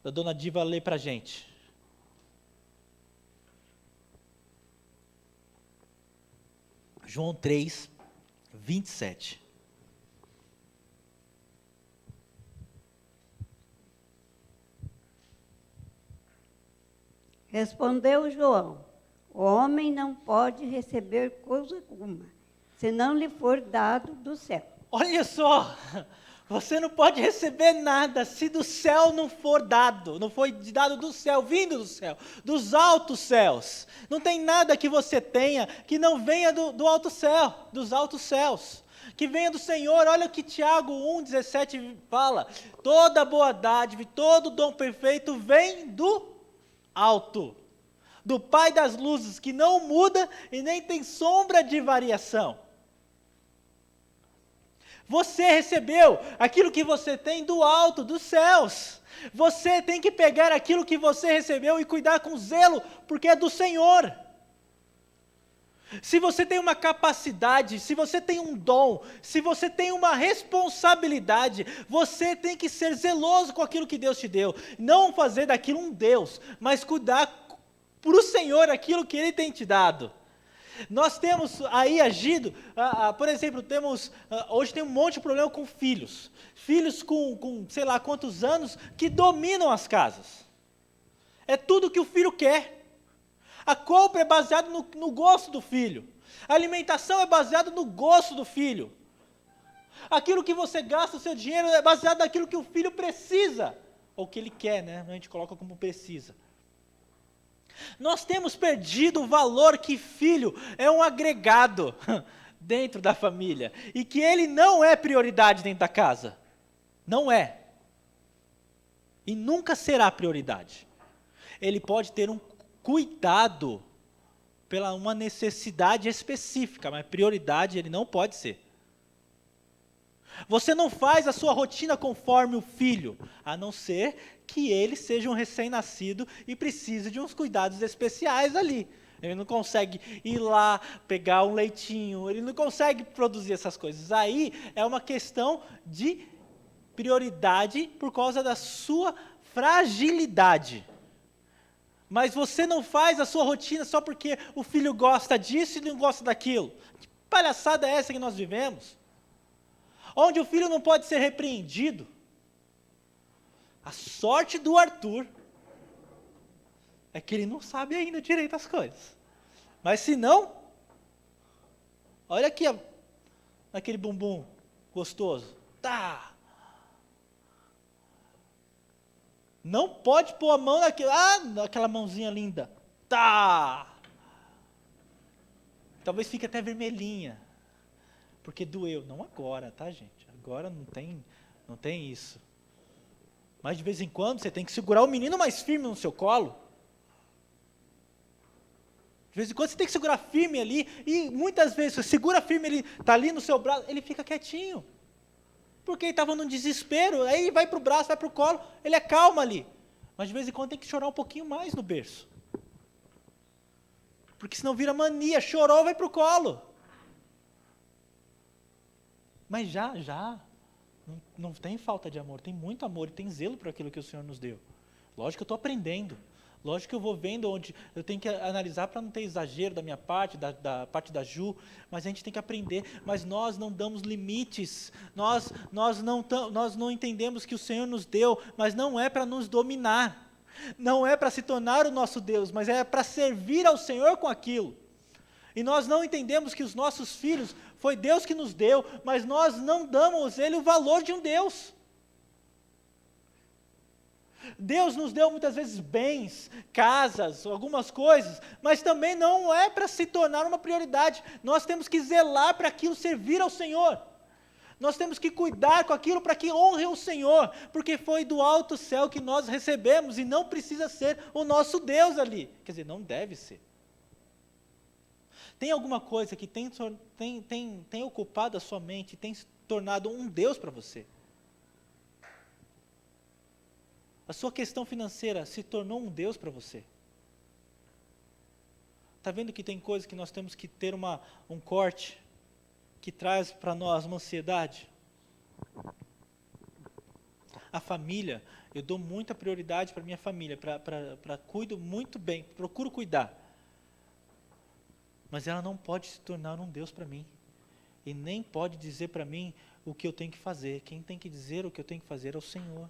a dona Diva lê para a gente. João 3, 27. Respondeu João: o homem não pode receber coisa alguma, se não lhe for dado do céu. Olha só, você não pode receber nada se do céu não for dado, não foi dado do céu, vindo do céu, dos altos céus. Não tem nada que você tenha que não venha do alto céu, dos altos céus, que venha do Senhor. Olha o que Tiago 1,17 fala: toda boa dádiva e todo dom perfeito vem do alto, do Pai das luzes, que não muda e nem tem sombra de variação. Você recebeu aquilo que você tem do alto, dos céus. Você tem que pegar aquilo que você recebeu e cuidar com zelo, porque é do Senhor. Se você tem uma capacidade, se você tem um dom, se você tem uma responsabilidade, você tem que ser zeloso com aquilo que Deus te deu. Não fazer daquilo um Deus, mas cuidar para o Senhor aquilo que Ele tem te dado. Nós temos aí agido, por exemplo, hoje tem um monte de problema com filhos. Filhos com sei lá quantos anos que dominam as casas. É tudo que o filho quer. A compra é baseada no gosto do filho. A alimentação é baseada no gosto do filho. Aquilo que você gasta o seu dinheiro é baseado naquilo que o filho precisa. Ou que ele quer, né? A gente coloca como precisa. Nós temos perdido o valor que filho é um agregado dentro da família. E que ele não é prioridade dentro da casa. Não é. E nunca será prioridade. Ele pode ter um cuidado pela uma necessidade específica, mas prioridade ele não pode ser. Você não faz a sua rotina conforme o filho, a não ser que ele seja um recém-nascido e precise de uns cuidados especiais ali. Ele não consegue ir lá, pegar um leitinho, ele não consegue produzir essas coisas. Aí é uma questão de prioridade por causa da sua fragilidade. Mas você não faz a sua rotina só porque o filho gosta disso e não gosta daquilo. Que palhaçada é essa que nós vivemos? Onde o filho não pode ser repreendido. A sorte do Arthur é que ele não sabe ainda direito as coisas. Mas se não, olha aqui aquele bumbum gostoso. Tá. Não pode pôr a mão naquela mãozinha linda. Tá. Talvez fique até vermelhinha. Porque doeu. Não agora, tá, gente? Agora não tem isso. Mas de vez em quando você tem que segurar o menino mais firme no seu colo. De vez em quando você tem que segurar firme ali. E muitas vezes você segura firme, ele está ali no seu braço, ele fica quietinho. Porque ele estava num desespero, aí ele vai para o braço, vai para o colo, ele acalma ali. Mas de vez em quando tem que chorar um pouquinho mais no berço. Porque senão vira mania, chorou, vai para o colo. Mas já, não tem falta de amor, tem muito amor e tem zelo por aquilo que o Senhor nos deu. Lógico que eu estou aprendendo, lógico que eu vou vendo onde eu tenho que analisar para não ter exagero da minha parte, da parte da Ju, mas a gente tem que aprender, mas nós não damos limites, nós não entendemos que o Senhor nos deu, mas não é para nos dominar, não é para se tornar o nosso Deus, mas é para servir ao Senhor com aquilo. E nós não entendemos que os nossos filhos foi Deus que nos deu, mas nós não damos ele o valor de um Deus. Deus nos deu muitas vezes bens, casas, algumas coisas, mas também não é para se tornar uma prioridade. Nós temos que zelar para aquilo servir ao Senhor. Nós temos que cuidar com aquilo para que honre o Senhor, porque foi do alto céu que nós recebemos e não precisa ser o nosso Deus ali. Quer dizer, não deve ser. Tem alguma coisa que tem ocupado a sua mente, tem se tornado um Deus para você? A sua questão financeira se tornou um Deus para você? Está vendo que tem coisas que nós temos que ter um corte, que traz para nós uma ansiedade? A família, eu dou muita prioridade para a minha família, cuido muito bem, procuro cuidar. Mas ela não pode se tornar um Deus para mim. E nem pode dizer para mim o que eu tenho que fazer. Quem tem que dizer o que eu tenho que fazer é o Senhor.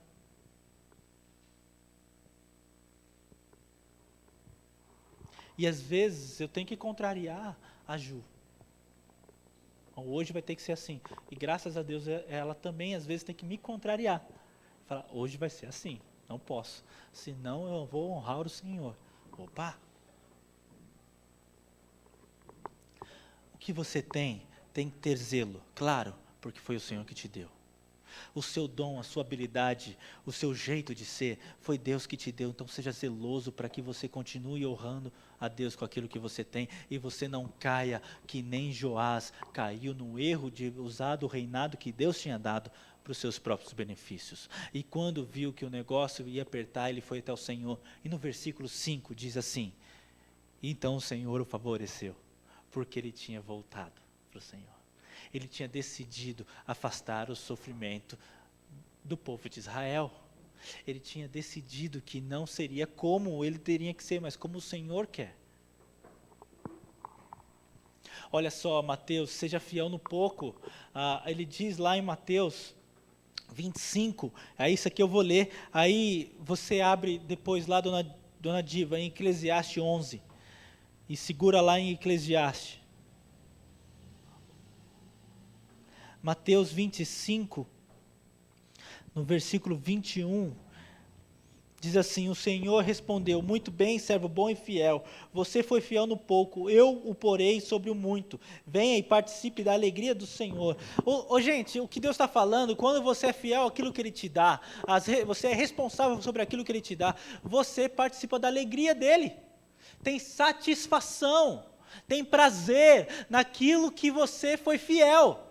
E às vezes eu tenho que contrariar a Ju. Hoje vai ter que ser assim. E graças a Deus ela também às vezes tem que me contrariar. Falar, hoje vai ser assim, não posso. Senão eu vou honrar o Senhor. Opa! O que você tem que ter zelo, claro, porque foi o Senhor que te deu. O seu dom, a sua habilidade, o seu jeito de ser, foi Deus que te deu. Então seja zeloso para que você continue honrando a Deus com aquilo que você tem. E você não caia que nem Joás caiu no erro de usar do reinado que Deus tinha dado para os seus próprios benefícios. E quando viu que o negócio ia apertar, ele foi até o Senhor. E no versículo 5 diz assim, então o Senhor o favoreceu, porque ele tinha voltado para o Senhor. Ele tinha decidido afastar o sofrimento do povo de Israel. Ele tinha decidido que não seria como ele teria que ser, mas como o Senhor quer. Olha só, Mateus, seja fiel no pouco. Ele diz lá em Mateus 25, é isso aqui eu vou ler. Aí você abre depois lá, dona Diva, em Eclesiastes 11. E segura lá em Eclesiastes. Mateus 25, no versículo 21, diz assim, o Senhor respondeu, muito bem, servo bom e fiel, você foi fiel no pouco, eu o porei sobre o muito, venha e participe da alegria do Senhor. Gente, o que Deus está falando, quando você é fiel àquilo que Ele te dá, você é responsável sobre aquilo que Ele te dá, você participa da alegria dEle. Tem satisfação, tem prazer naquilo que você foi fiel.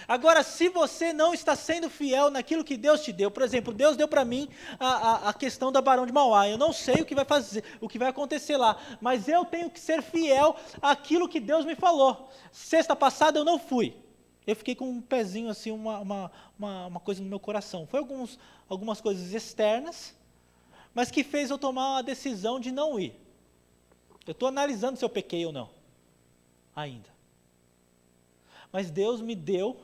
Agora, se você não está sendo fiel naquilo que Deus te deu, por exemplo, Deus deu para mim a questão da Barão de Mauá, eu não sei o que vai fazer, o que vai acontecer lá, mas eu tenho que ser fiel àquilo que Deus me falou. Sexta passada eu não fui, eu fiquei com um pezinho assim, uma coisa no meu coração. Foi algumas coisas externas, mas que fez eu tomar uma decisão de não ir. Eu estou analisando se eu pequei ou não, ainda. Mas Deus me deu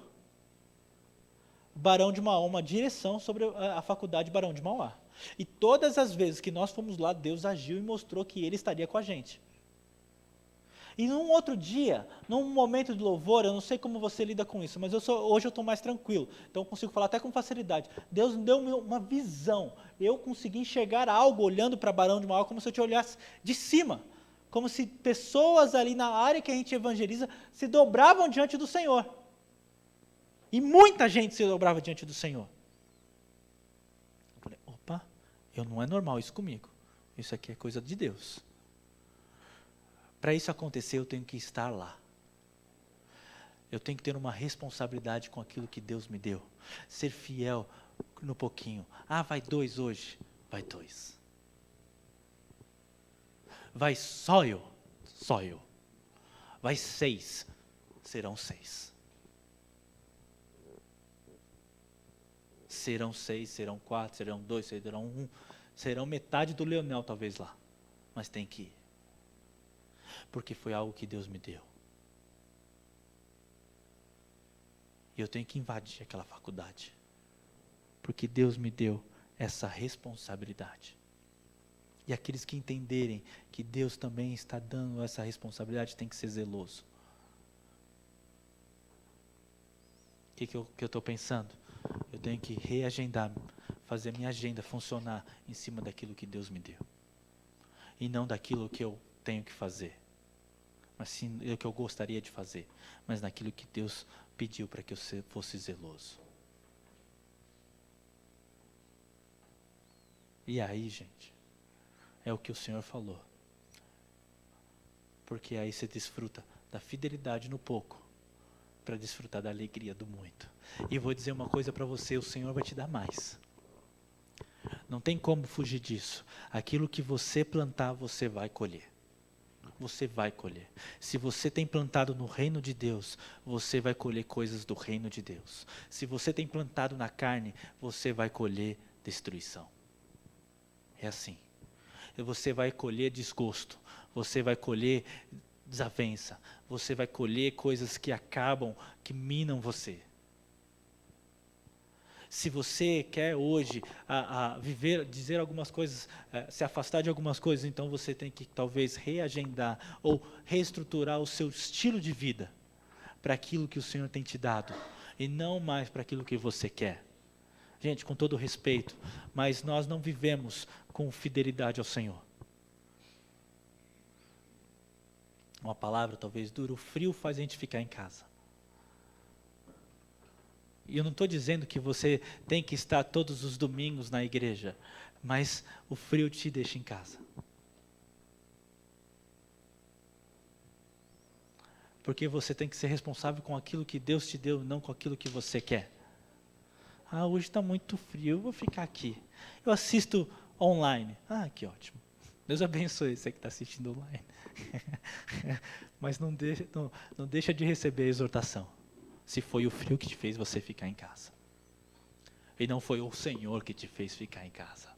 Barão de Mauá, uma direção sobre a faculdade Barão de Mauá. E todas as vezes que nós fomos lá, Deus agiu e mostrou que Ele estaria com a gente. E num outro dia, num momento de louvor, eu não sei como você lida com isso, mas hoje eu estou mais tranquilo, então eu consigo falar até com facilidade. Deus me deu uma visão, eu consegui enxergar algo olhando para Barão de Mauá como se eu te olhasse de cima, como se pessoas ali na área que a gente evangeliza se dobravam diante do Senhor. E muita gente se dobrava diante do Senhor. Eu falei, opa, não é normal isso comigo. Isso aqui é coisa de Deus. Para isso acontecer, eu tenho que estar lá. Eu tenho que ter uma responsabilidade com aquilo que Deus me deu. Ser fiel no pouquinho. Ah, vai 2 hoje? Vai 2. Vai só eu? Só eu. Vai 6? Serão 6. Serão 6, serão 4, serão 2, serão 1, serão metade do Leonel talvez lá, mas tem que ir, porque foi algo que Deus me deu, e eu tenho que invadir aquela faculdade, porque Deus me deu essa responsabilidade, e aqueles que entenderem que Deus também está dando essa responsabilidade, tem que ser zeloso. O que eu estou pensando? Eu tenho que reagendar, fazer minha agenda funcionar em cima daquilo que Deus me deu. E não daquilo que eu tenho que fazer, mas sim do que eu gostaria de fazer, mas naquilo que Deus pediu para que eu fosse zeloso. E aí, gente, é o que o Senhor falou. Porque aí você desfruta da fidelidade no pouco, para desfrutar da alegria do muito. E vou dizer uma coisa para você, o Senhor vai te dar mais. Não tem como fugir disso. Aquilo que você plantar, você vai colher. Você vai colher. Se você tem plantado no reino de Deus, você vai colher coisas do reino de Deus. Se você tem plantado na carne, você vai colher destruição. É assim. Você vai colher desgosto. Você vai colher desavença, você vai colher coisas que acabam, que minam você. Se você quer hoje viver, dizer algumas coisas, se afastar de algumas coisas, então você tem que talvez reagendar ou reestruturar o seu estilo de vida para aquilo que o Senhor tem te dado e não mais para aquilo que você quer. Gente, com todo respeito, mas nós não vivemos com fidelidade ao Senhor. Uma palavra talvez dura, o frio faz a gente ficar em casa. E eu não estou dizendo que você tem que estar todos os domingos na igreja, mas o frio te deixa em casa. Porque você tem que ser responsável com aquilo que Deus te deu, não com aquilo que você quer. Ah, hoje está muito frio, eu vou ficar aqui. Eu assisto online. Ah, que ótimo. Deus abençoe você que está assistindo online. Mas não deixa de receber a exortação. Se foi o frio que te fez você ficar em casa. E não foi o Senhor que te fez ficar em casa.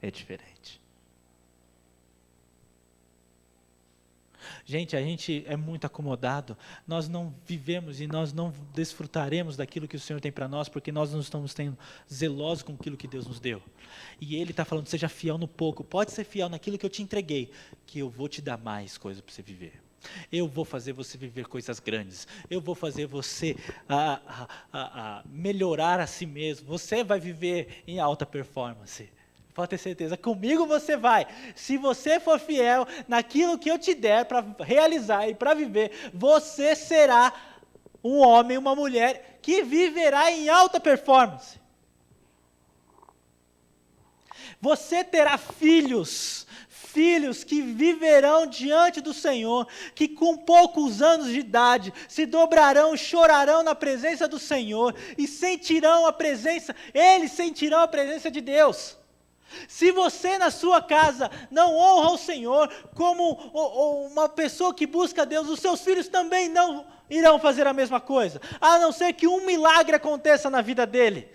É diferente. Gente, a gente é muito acomodado, nós não vivemos e nós não desfrutaremos daquilo que o Senhor tem para nós, porque nós não estamos tendo zelosos com aquilo que Deus nos deu. E Ele está falando, seja fiel no pouco, pode ser fiel naquilo que eu te entreguei, que eu vou te dar mais coisa para você viver. Eu vou fazer você viver coisas grandes, eu vou fazer você melhorar a si mesmo, você vai viver em alta performance. Pode ter certeza, comigo você vai. Se você for fiel naquilo que eu te der para realizar e para viver, você será um homem, uma mulher que viverá em alta performance. Você terá filhos que viverão diante do Senhor, que com poucos anos de idade se dobrarão, chorarão na presença do Senhor e eles sentirão a presença de Deus. Se você na sua casa não honra o Senhor como uma pessoa que busca Deus, os seus filhos também não irão fazer a mesma coisa, a não ser que um milagre aconteça na vida dele,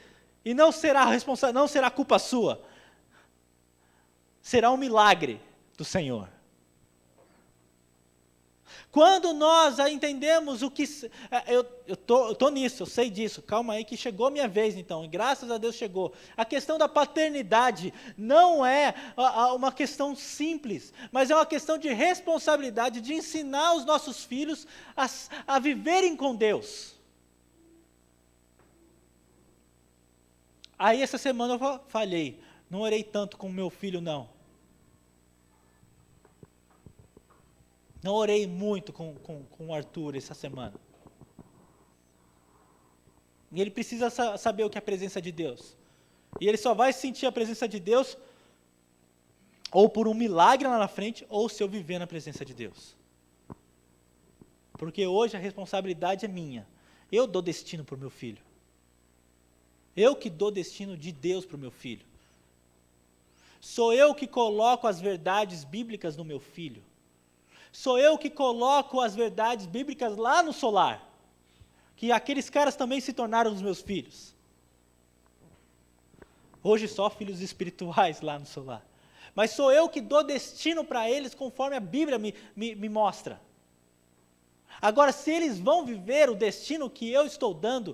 e não será culpa sua, será um milagre do Senhor. Quando nós entendemos o que... Eu tô nisso, eu sei disso, calma aí que chegou a minha vez então, e graças a Deus chegou. A questão da paternidade não é uma questão simples, mas é uma questão de responsabilidade, de ensinar os nossos filhos a viverem com Deus. Aí essa semana eu falhei, não orei tanto com meu filho não. Não orei muito com o Arthur essa semana. E ele precisa saber o que é a presença de Deus. E ele só vai sentir a presença de Deus ou por um milagre lá na frente, ou se eu viver na presença de Deus. Porque hoje a responsabilidade é minha. Eu dou destino para o meu filho. Eu que dou destino de Deus para o meu filho. Sou eu que coloco as verdades bíblicas no meu filho. Sou eu que coloco as verdades bíblicas lá no solar, que aqueles caras também se tornaram os meus filhos. Hoje só filhos espirituais lá no solar. Mas sou eu que dou destino para eles conforme a Bíblia me mostra. Agora, se eles vão viver o destino que eu estou dando,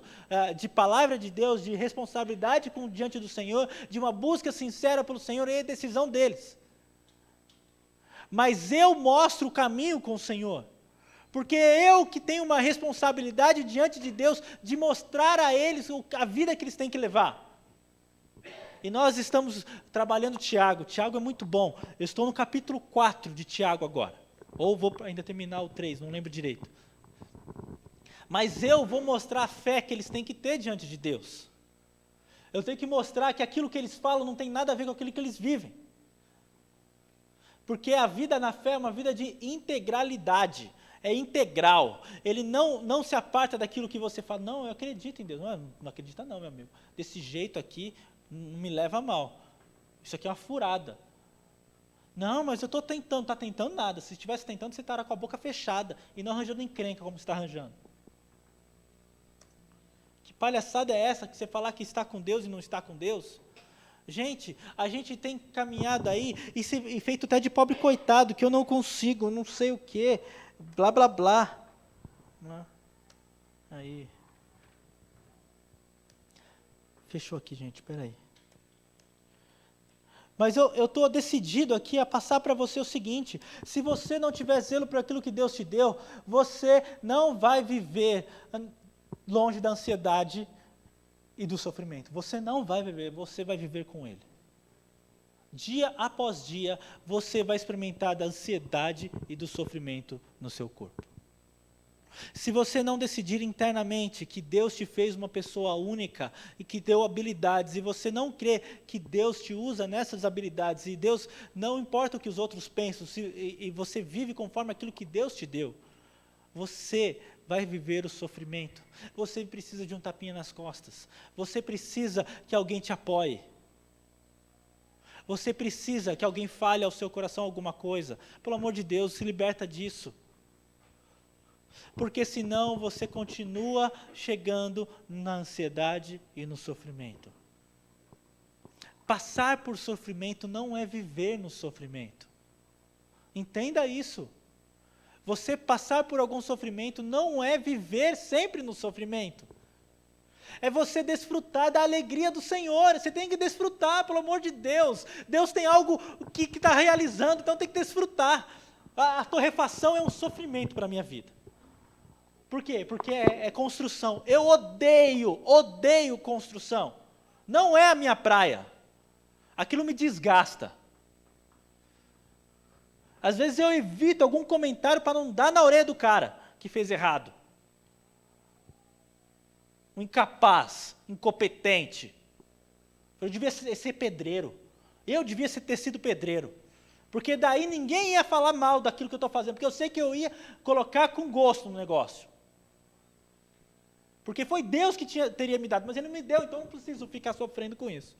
de palavra de Deus, de responsabilidade diante do Senhor, de uma busca sincera pelo Senhor, é a decisão deles. Mas eu mostro o caminho com o Senhor, porque eu que tenho uma responsabilidade diante de Deus, de mostrar a eles a vida que eles têm que levar. E nós estamos trabalhando Tiago é muito bom, eu estou no capítulo 4 de Tiago agora, ou vou ainda terminar o 3, não lembro direito. Mas eu vou mostrar a fé que eles têm que ter diante de Deus. Eu tenho que mostrar que aquilo que eles falam não tem nada a ver com aquilo que eles vivem. Porque a vida na fé é uma vida de integralidade, é integral. Ele não se aparta daquilo que você fala, não, eu acredito em Deus. Não acredita não, meu amigo. Desse jeito aqui, não me leva a mal. Isso aqui é uma furada. Não, mas eu estou tentando. Não está tentando nada. Se estivesse tentando, você estaria com a boca fechada e não arranjando encrenca como você está arranjando. Que palhaçada é essa, que você falar que está com Deus e não está com Deus? Gente, a gente tem caminhado aí e feito até de pobre coitado, que eu não consigo, não sei o quê, blá, blá, blá. Aí. Fechou aqui, gente, espera aí. Mas eu estou decidido aqui a passar para você o seguinte: se você não tiver zelo por aquilo que Deus te deu, você não vai viver longe da ansiedade e do sofrimento. Você não vai viver, você vai viver com Ele. Dia após dia, você vai experimentar da ansiedade e do sofrimento no seu corpo. Se você não decidir internamente que Deus te fez uma pessoa única e que deu habilidades, e você não crê que Deus te usa nessas habilidades, e Deus, não importa o que os outros pensam, e você vive conforme aquilo que Deus te deu, você vai viver o sofrimento. Você precisa de um tapinha nas costas. Você precisa que alguém te apoie. Você precisa que alguém fale ao seu coração alguma coisa. Pelo amor de Deus, se liberta disso. Porque senão você continua chegando na ansiedade e no sofrimento. Passar por sofrimento não é viver no sofrimento. Entenda isso. Você passar por algum sofrimento não é viver sempre no sofrimento. É você desfrutar da alegria do Senhor. Você tem que desfrutar, pelo amor de Deus. Deus tem algo que está realizando, então tem que desfrutar. A torrefação é um sofrimento para a minha vida. Por quê? Porque é construção. Eu odeio construção. Não é a minha praia. Aquilo me desgasta. Às vezes eu evito algum comentário para não dar na orelha do cara que fez errado. Um incapaz, incompetente. Eu devia ser pedreiro. Eu devia ter sido pedreiro. Porque daí ninguém ia falar mal daquilo que eu estou fazendo, porque eu sei que eu ia colocar com gosto no negócio. Porque foi Deus que teria me dado, mas Ele não me deu, então eu não preciso ficar sofrendo com isso.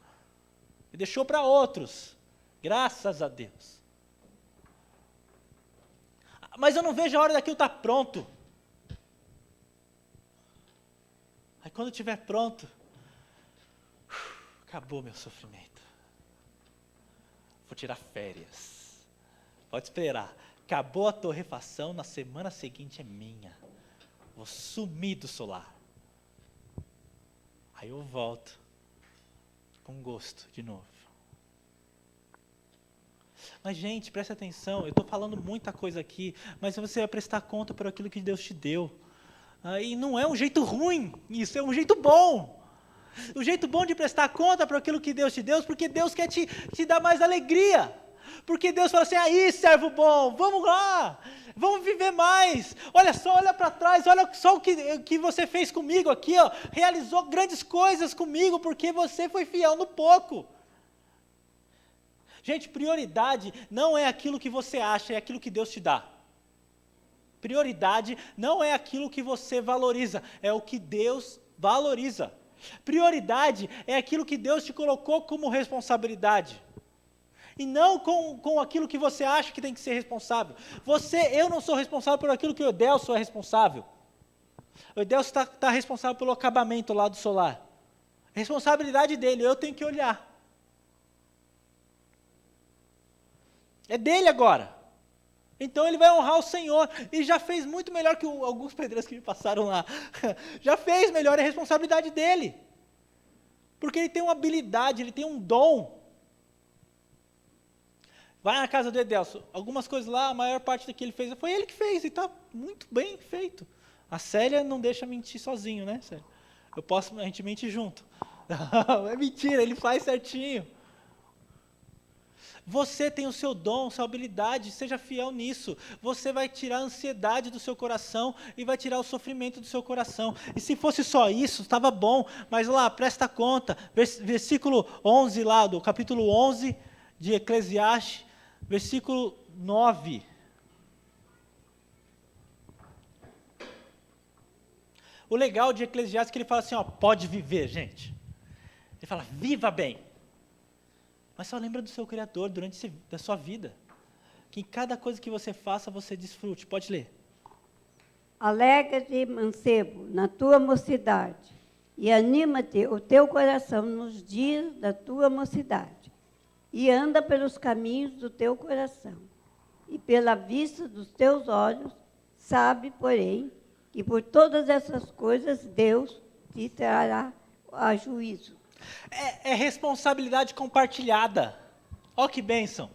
Ele deixou para outros, graças a Deus. Mas eu não vejo a hora daquilo estar pronto. Aí quando estiver pronto, acabou meu sofrimento. Vou tirar férias. Pode esperar. Acabou a torrefação, na semana seguinte é minha. Vou sumir do solar. Aí eu volto com gosto de novo. Mas, gente, presta atenção, eu estou falando muita coisa aqui, mas você vai prestar conta por aquilo que Deus te deu. E não é um jeito ruim, isso é um jeito bom. O jeito bom de prestar conta por aquilo que Deus te deu, porque Deus quer te dar mais alegria. Porque Deus fala assim, aí servo bom, vamos lá, vamos viver mais. Olha só, olha para trás, olha só o que você fez comigo aqui, ó, realizou grandes coisas comigo, porque você foi fiel no pouco. Gente, prioridade não é aquilo que você acha, é aquilo que Deus te dá. Prioridade não é aquilo que você valoriza, é o que Deus valoriza. Prioridade é aquilo que Deus te colocou como responsabilidade. E não com aquilo que você acha que tem que ser responsável. Eu não sou responsável por aquilo que o Edelson é responsável. O Edelson está responsável pelo acabamento lá do solar. Responsabilidade dele, eu tenho que olhar. É dele agora. Então ele vai honrar o Senhor. E já fez muito melhor que alguns pedreiros que me passaram lá. Já fez melhor, é responsabilidade dele. Porque ele tem uma habilidade, ele tem um dom. Vai na casa do Edelson. Algumas coisas lá, a maior parte do que ele fez, foi ele que fez. E está muito bem feito. A Célia não deixa mentir sozinho, né, Célia? A gente mente junto. Não, é mentira, ele faz certinho. Você tem o seu dom, sua habilidade, seja fiel nisso. Você vai tirar a ansiedade do seu coração e vai tirar o sofrimento do seu coração. E se fosse só isso, estava bom, mas lá, presta conta, versículo 11 lá, do capítulo 11 de Eclesiastes, versículo 9. O legal de Eclesiastes é que ele fala assim, ó, pode viver, gente. Ele fala, viva bem. Mas só lembra do seu Criador durante da sua vida. Que em cada coisa que você faça, você desfrute. Pode ler. Alegra-te, mancebo, na tua mocidade, e anima-te o teu coração nos dias da tua mocidade, e anda pelos caminhos do teu coração, e pela vista dos teus olhos, sabe, porém, que por todas essas coisas Deus te trará a juízo. É responsabilidade compartilhada. Ó que bênção.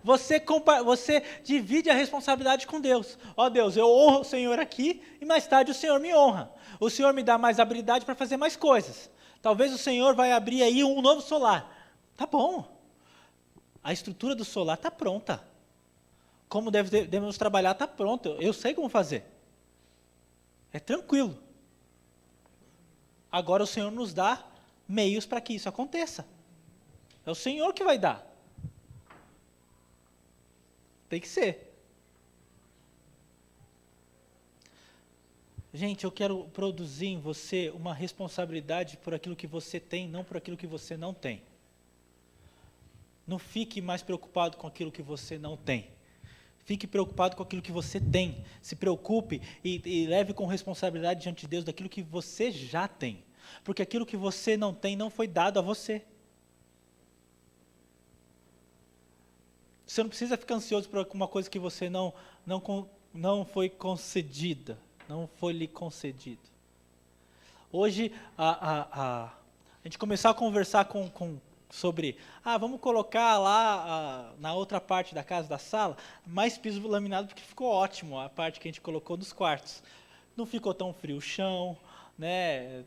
Você divide a responsabilidade com Deus. Ó Deus, eu honro o Senhor aqui e mais tarde o Senhor me honra. O Senhor me dá mais habilidade para fazer mais coisas. Talvez o Senhor vai abrir aí um novo solar. Tá bom. A estrutura do solar está pronta. Como devemos trabalhar está pronto. Eu sei como fazer. É tranquilo. Agora o Senhor nos dá meios para que isso aconteça. É o Senhor que vai dar. Tem que ser. Gente, eu quero produzir em você uma responsabilidade por aquilo que você tem, não por aquilo que você não tem. Não fique mais preocupado com aquilo que você não tem. Fique preocupado com aquilo que você tem. Se preocupe e leve com responsabilidade diante de Deus daquilo que você já tem. Porque aquilo que você não tem não foi dado a você. Você não precisa ficar ansioso por uma coisa que você não foi concedida. Não foi lhe concedido. Hoje, a gente começou a conversar sobre, vamos colocar lá na outra parte da casa, da sala, mais piso laminado, porque ficou ótimo a parte que a gente colocou nos quartos. Não ficou tão frio o chão, né?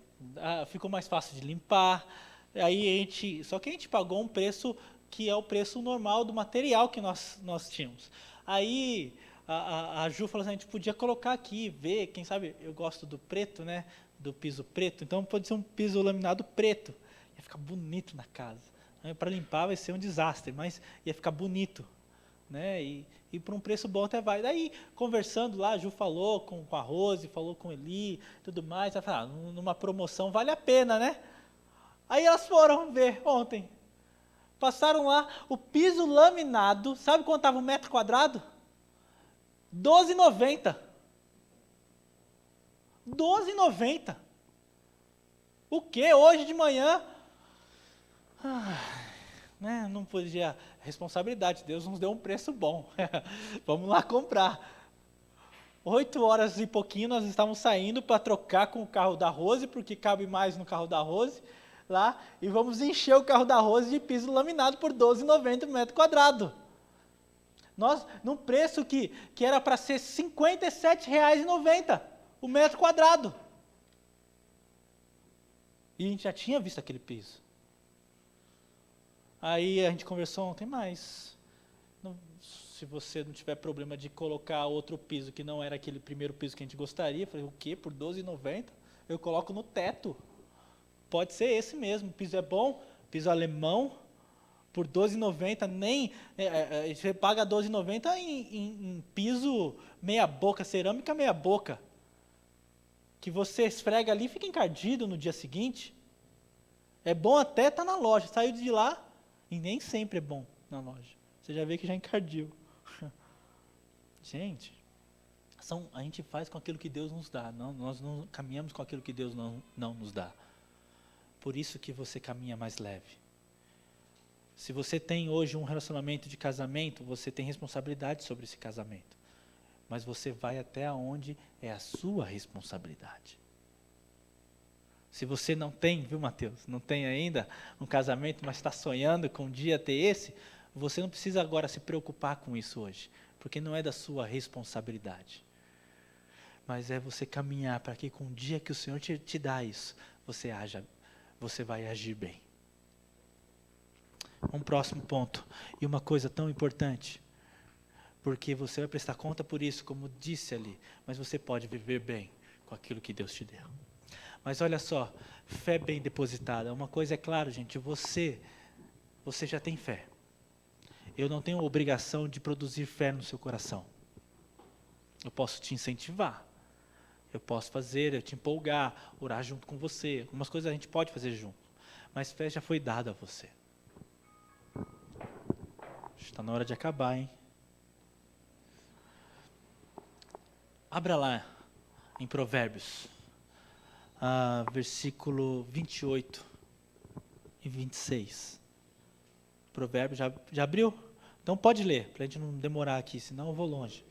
Ficou mais fácil de limpar. Aí só que a gente pagou um preço que é o preço normal do material que nós tínhamos. Aí a Ju falou assim, a gente podia colocar aqui, ver, quem sabe, eu gosto do preto, né? Do piso preto, então pode ser um piso laminado preto. Ia ficar bonito na casa. Para limpar vai ser um desastre, mas ia ficar bonito, né? E por um preço bom até vai. Daí, conversando lá, a Ju falou com a Rose, falou com Eli, tudo mais. Ela falou, numa promoção vale a pena, né? Aí elas foram ver ontem. Passaram lá, o piso laminado, sabe quanto estava um metro quadrado? R$12,90. R$12,90. O quê? Hoje de manhã... né, não podia... Responsabilidade, Deus nos deu um preço bom. Vamos lá comprar. 8 horas e pouquinho nós estávamos saindo para trocar com o carro da Rose, porque cabe mais no carro da Rose, lá, e vamos encher o carro da Rose de piso laminado por R$12,90 metro quadrado. Nós, num preço que era para ser R$57,90 o metro quadrado. E a gente já tinha visto aquele piso. Aí a gente conversou ontem, mas se você não tiver problema de colocar outro piso que não era aquele primeiro piso que a gente gostaria, eu falei, o quê? Por R$12,90? Eu coloco no teto. Pode ser esse mesmo, o piso é bom, piso alemão, por R$12,90, nem você paga R$12,90 em piso meia boca, cerâmica meia boca, que você esfrega ali e fica encardido no dia seguinte. É bom até estar na loja, saiu de lá, e nem sempre é bom na loja. Você já vê que já encardiu. Gente, a gente faz com aquilo que Deus nos dá, nós não caminhamos com aquilo que Deus não nos dá. Por isso que você caminha mais leve. Se você tem hoje um relacionamento de casamento, você tem responsabilidade sobre esse casamento. Mas você vai até onde é a sua responsabilidade. Se você não tem, viu, Mateus, não tem ainda um casamento, mas está sonhando com um dia ter esse, você não precisa agora se preocupar com isso hoje, porque não é da sua responsabilidade. Mas é você caminhar para que com o dia que o Senhor te dá isso, você vai agir bem. Um próximo ponto, e uma coisa tão importante, porque você vai prestar conta por isso, como disse ali, mas você pode viver bem com aquilo que Deus te deu. Mas olha só, fé bem depositada. Uma coisa é clara, gente, você já tem fé. Eu não tenho obrigação de produzir fé no seu coração. Eu posso te incentivar. Eu posso fazer, eu te empolgar, orar junto com você. Algumas coisas a gente pode fazer junto. Mas fé já foi dada a você. Está na hora de acabar, hein? Abra lá em Provérbios. Versículo 28 e 26. Provérbio, já abriu? Então pode ler, para a gente não demorar aqui, senão eu vou longe.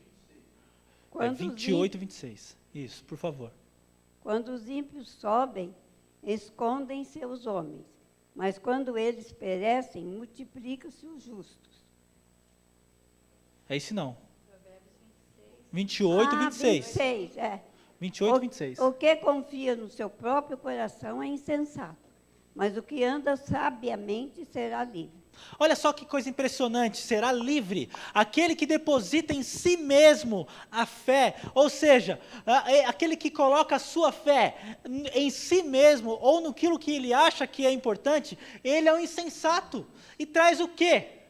28 e 26. Isso, por favor. Quando os ímpios sobem, escondem-se os homens, mas quando eles perecem, multiplicam-se os justos. É isso não. 28 e 26. 26, é. 28 e 26. O que confia no seu próprio coração é insensato, mas o que anda sabiamente será livre. Olha só que coisa impressionante, será livre aquele que deposita em si mesmo a fé, ou seja, aquele que coloca a sua fé em si mesmo, ou naquilo que ele acha que é importante, ele é um insensato, e traz o quê?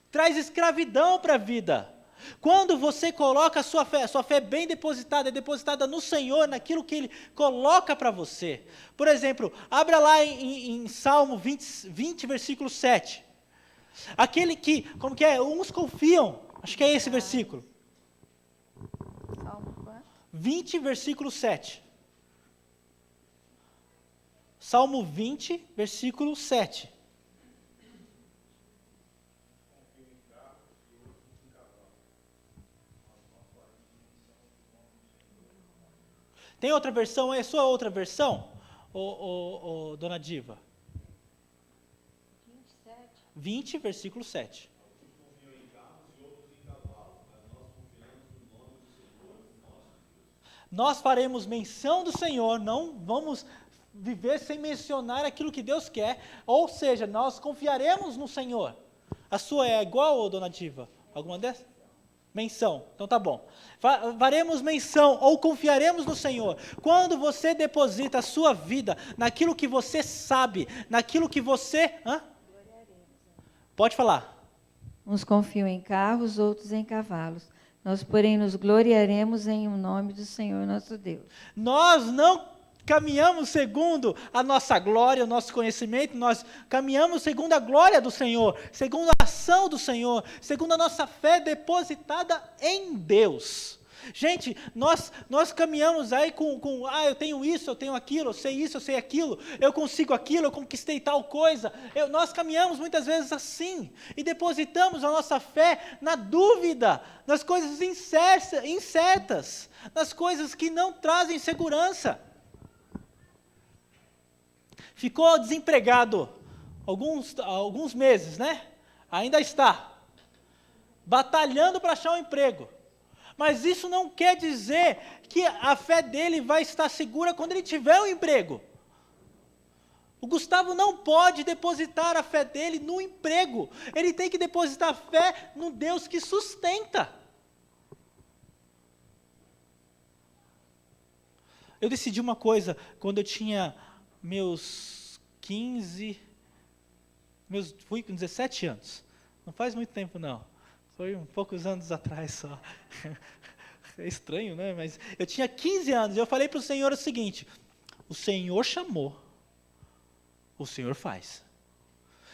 Traz escravidão para a vida. Quando você coloca a sua fé bem depositada, é depositada no Senhor, naquilo que Ele coloca para você. Por exemplo, abra lá em Salmo 20, versículo 7. Aquele que, como que é? Uns confiam, acho que é esse versículo. Salmo quanto? 20, versículo 7. Salmo 20, versículo 7. Tem outra versão? É a sua outra versão, dona Diva? 20, versículo 7. Nós faremos menção do Senhor, não vamos viver sem mencionar aquilo que Deus quer, ou seja, nós confiaremos no Senhor. A sua é igual, dona Diva? Alguma dessas? Menção, então tá bom. Faremos menção ou confiaremos no Senhor. Quando você deposita a sua vida naquilo que você sabe, naquilo que você... Pode falar. Uns confiam em carros, outros em cavalos. Nós, porém, nos gloriaremos em o nome do Senhor nosso Deus. Nós não caminhamos segundo a nossa glória, o nosso conhecimento, nós caminhamos segundo a glória do Senhor, segundo a ação do Senhor, segundo a nossa fé depositada em Deus. Gente, nós caminhamos aí com eu tenho isso, eu tenho aquilo, eu sei isso, eu sei aquilo, eu consigo aquilo, eu conquistei tal coisa. Nós caminhamos muitas vezes assim, e depositamos a nossa fé na dúvida, nas coisas incertas, nas coisas que não trazem segurança. Ficou desempregado alguns meses, né? Ainda está batalhando para achar um emprego. Mas isso não quer dizer que a fé dele vai estar segura quando ele tiver um emprego. O Gustavo não pode depositar a fé dele no emprego. Ele tem que depositar a fé no Deus que sustenta. Eu decidi uma coisa quando eu tinha fui com 17 anos. Não faz muito tempo não. Foi poucos anos atrás só. É estranho, né? Mas eu tinha 15 anos e eu falei para o Senhor o seguinte: o Senhor chamou, o Senhor faz.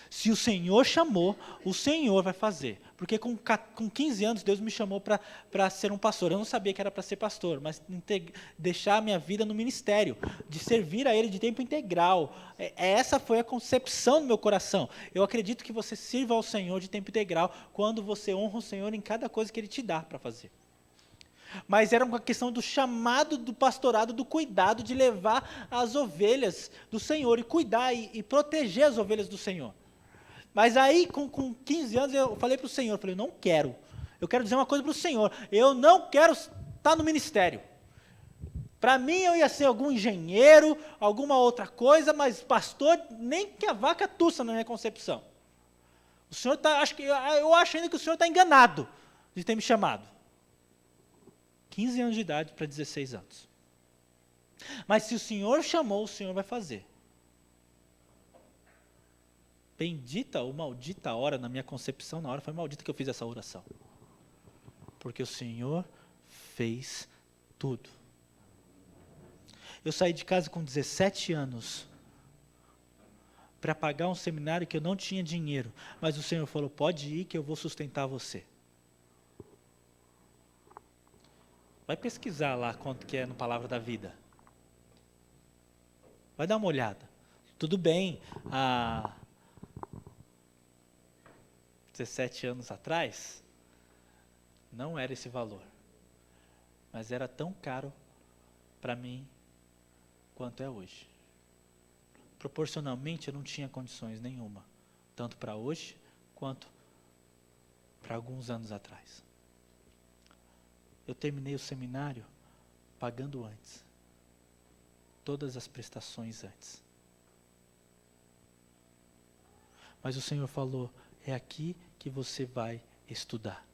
Se o Senhor chamou, o Senhor vai fazer. Porque com 15 anos Deus me chamou para ser um pastor. Eu não sabia que era para ser pastor, mas deixar a minha vida no ministério, de servir a Ele de tempo integral. Essa foi a concepção do meu coração. Eu acredito que você sirva ao Senhor de tempo integral quando você honra o Senhor em cada coisa que Ele te dá para fazer. Mas era uma questão do chamado do pastorado, do cuidado de levar as ovelhas do Senhor e cuidar e proteger as ovelhas do Senhor. Mas aí, com 15 anos, eu falei para o Senhor, não quero. Eu quero dizer uma coisa para o Senhor, eu não quero estar no ministério. Para mim, eu ia ser algum engenheiro, alguma outra coisa, mas pastor, nem que a vaca tussa na minha concepção. O Senhor eu acho ainda que o Senhor está enganado de ter me chamado. 15 anos de idade para 16 anos. Mas se o Senhor chamou, o Senhor vai fazer. Bendita ou maldita hora, na minha concepção, na hora foi maldita que eu fiz essa oração. Porque o Senhor fez tudo. Eu saí de casa com 17 anos para pagar um seminário que eu não tinha dinheiro. Mas o Senhor falou, pode ir que eu vou sustentar você. Vai pesquisar lá quanto que é no Palavra da Vida. Vai dar uma olhada. Tudo bem, 17 anos atrás, não era esse valor. Mas era tão caro para mim quanto é hoje. Proporcionalmente eu não tinha condições nenhuma, tanto para hoje quanto para alguns anos atrás. Eu terminei o seminário pagando antes. Todas as prestações antes. Mas o Senhor falou, é aqui que você vai estudar.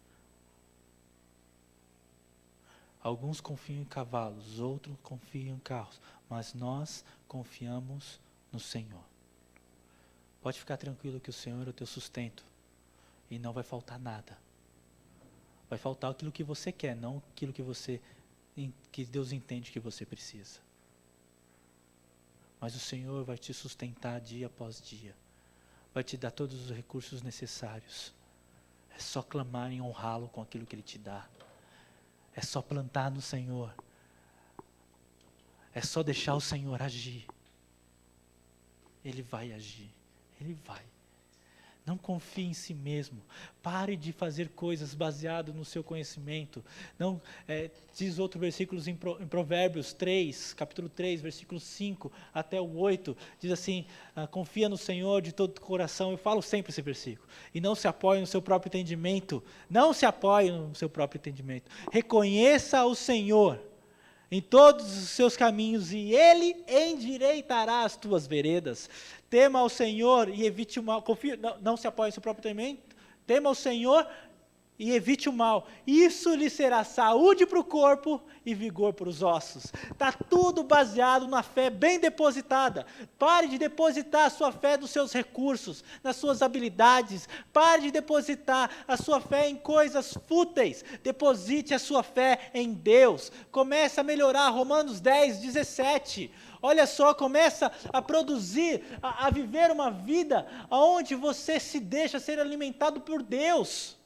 Alguns confiam em cavalos, outros confiam em carros, mas nós confiamos no Senhor. Pode ficar tranquilo que o Senhor é o teu sustento e não vai faltar nada. Vai faltar aquilo que você quer, não aquilo que Deus entende que você precisa. Mas o Senhor vai te sustentar dia após dia. Vai te dar todos os recursos necessários. É só clamar e honrá-lo com aquilo que Ele te dá. É só plantar no Senhor. É só deixar o Senhor agir. Ele vai agir. Ele vai. Não confie em si mesmo. Pare de fazer coisas baseado no seu conhecimento. Não, diz outro versículo em Provérbios 3, capítulo 3, versículo 5 até o 8. Diz assim, confia no Senhor de todo o coração. Eu falo sempre esse versículo. E não se apoie no seu próprio entendimento. Não se apoie no seu próprio entendimento. Reconheça o Senhor em todos os seus caminhos e Ele endireitará as tuas veredas. Tema ao Senhor e evite o mal. Confia, não se apoie no seu próprio entendimento. Tema ao Senhor e evite o mal. Isso lhe será saúde para o corpo e vigor para os ossos. Está tudo baseado na fé bem depositada. Pare de depositar a sua fé nos seus recursos, nas suas habilidades. Pare de depositar a sua fé em coisas fúteis. Deposite a sua fé em Deus. Comece a melhorar. Romanos 10, 17. Olha só, começa a produzir, a viver uma vida onde você se deixa ser alimentado por Deus.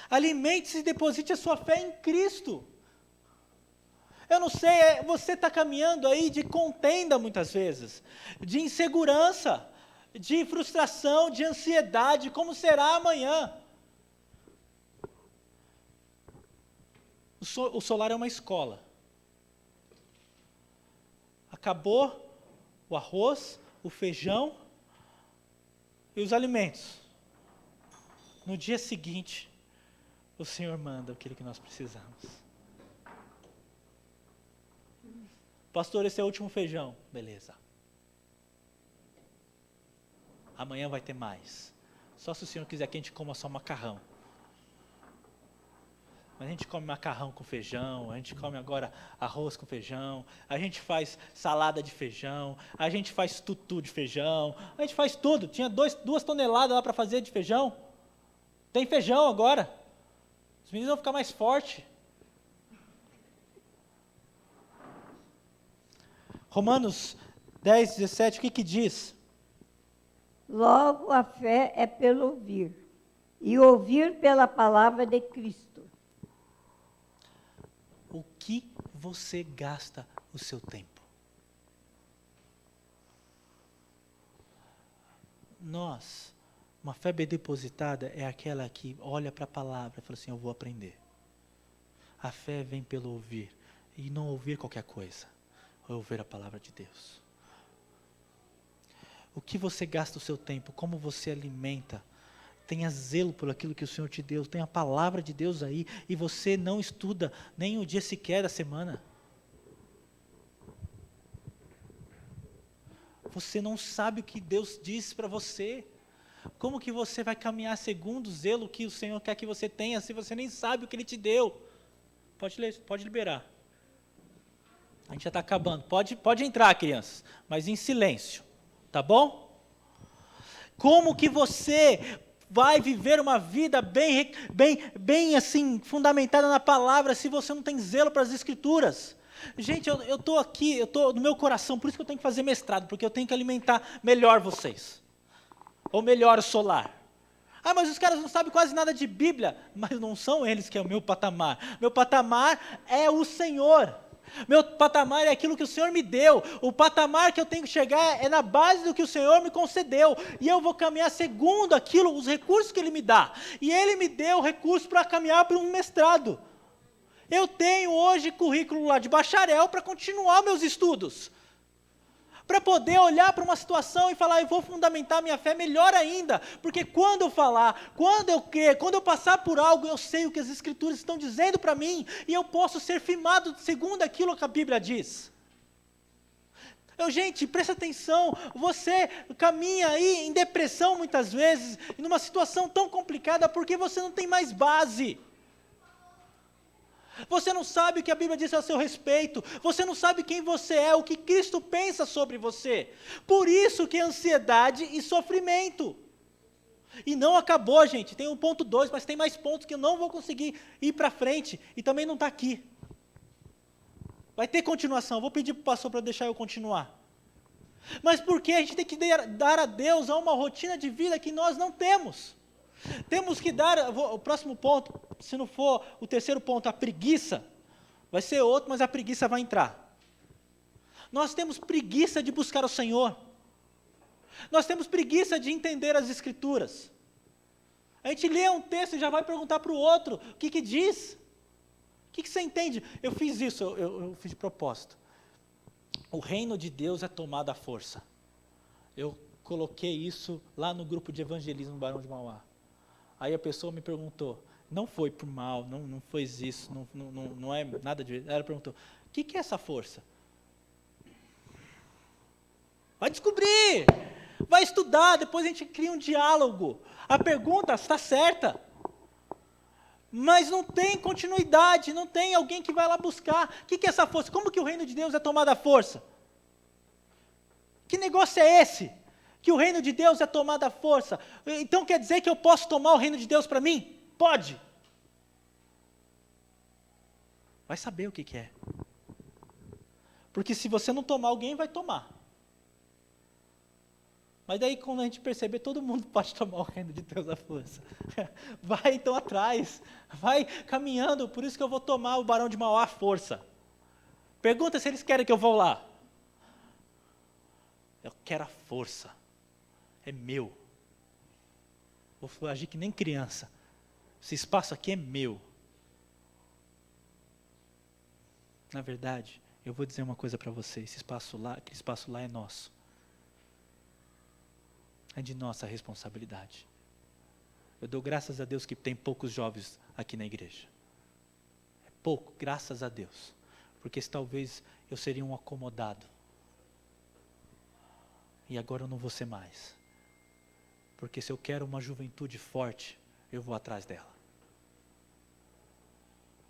Alimente-se e deposite a sua fé em Cristo. Eu não sei, você está caminhando aí de contenda muitas vezes, de insegurança, de frustração, de ansiedade, como será amanhã? O solar é uma escola. Acabou o arroz, o feijão e os alimentos. No dia seguinte, o Senhor manda aquilo que nós precisamos. Pastor, esse é o último feijão. Beleza. Amanhã vai ter mais. Só se o Senhor quiser que a gente coma só macarrão. Mas a gente come macarrão com feijão, a gente come agora arroz com feijão, a gente faz salada de feijão, a gente faz tutu de feijão, a gente faz tudo. Tinha 2 toneladas lá para fazer de feijão. Tem feijão agora. Os meninos vão ficar mais fortes. Romanos 10, 17, o que diz? Logo, a fé é pelo ouvir, e ouvir pela palavra de Cristo. O que você gasta o seu tempo? Uma fé bem depositada é aquela que olha para a palavra e fala assim, eu vou aprender. A fé vem pelo ouvir, e não ouvir qualquer coisa, ouvir a palavra de Deus. O que você gasta o seu tempo, como você alimenta, tenha zelo por aquilo que o Senhor te deu, tem a palavra de Deus aí, e você não estuda nem um dia sequer da semana. Você não sabe o que Deus disse para você. Como que você vai caminhar segundo o zelo que o Senhor quer que você tenha, se você nem sabe o que Ele te deu? Pode liberar. A gente já está acabando. Pode entrar, crianças, mas em silêncio, tá bom? Como que você vai viver uma vida bem assim, fundamentada na palavra, se você não tem zelo para as Escrituras? Gente, eu estou aqui, eu estou no meu coração, por isso que eu tenho que fazer mestrado, porque eu tenho que alimentar melhor vocês. Ou melhor o solar. Ah, mas os caras não sabem quase nada de Bíblia. Mas não são eles que é o meu patamar. Meu patamar é o Senhor. Meu patamar é aquilo que o Senhor me deu. O patamar que eu tenho que chegar é na base do que o Senhor me concedeu. E eu vou caminhar segundo aquilo, os recursos que Ele me dá. E Ele me deu recursos para caminhar para um mestrado. Eu tenho hoje currículo lá de bacharel para continuar meus estudos. Para poder olhar para uma situação e falar, eu vou fundamentar minha fé melhor ainda, porque quando eu falar, quando eu crer, quando eu passar por algo, eu sei o que as Escrituras estão dizendo para mim, e eu posso ser firmado segundo aquilo que a Bíblia diz. Gente, presta atenção, você caminha aí em depressão muitas vezes, numa situação tão complicada, porque você não tem mais base. Você não sabe o que a Bíblia diz a seu respeito. Você não sabe quem você é, o que Cristo pensa sobre você. Por isso que é ansiedade e sofrimento. E não acabou, gente. Tem o ponto 2, mas tem mais pontos que eu não vou conseguir ir para frente. E também não está aqui. Vai ter continuação. Vou pedir para o pastor para deixar eu continuar. Mas por que a gente tem que dar a Deus a uma rotina de vida que nós não temos? Temos que dar, o próximo ponto, se não for o terceiro ponto, a preguiça, vai ser outro, mas a preguiça vai entrar. Nós temos preguiça de buscar o Senhor. Nós temos preguiça de entender as Escrituras. A gente lê um texto e já vai perguntar para o outro, o que diz? O que você entende? Eu fiz isso, eu fiz de propósito. O reino de Deus é tomado à força. Eu coloquei isso lá no grupo de evangelismo no Barão de Mauá. Aí a pessoa me perguntou, não foi por mal, não foi isso, não é nada de... Ela perguntou, o que é essa força? Vai descobrir! Vai estudar, depois a gente cria um diálogo. A pergunta está certa. Mas não tem continuidade, não tem alguém que vai lá buscar. O que é essa força? Como que o reino de Deus é tomado à força? Que negócio é esse? Que o reino de Deus é tomado à força. Então quer dizer que eu posso tomar o reino de Deus para mim? Pode. Vai saber o que é. Porque se você não tomar, alguém vai tomar. Mas daí quando a gente perceber, todo mundo pode tomar o reino de Deus à força. Vai então atrás, vai caminhando, por isso que eu vou tomar o Barão de Mauá à força. Pergunta se eles querem que eu vou lá. Eu quero a força, é meu. Vou agir que nem criança, esse espaço aqui é meu. Na verdade, eu vou dizer uma coisa para vocês, aquele espaço lá é nosso. É de nossa responsabilidade. Eu dou graças a Deus que tem poucos jovens aqui na igreja. É pouco, graças a Deus. Porque talvez eu seria um acomodado. E agora eu não vou ser mais. Porque se eu quero uma juventude forte, eu vou atrás dela.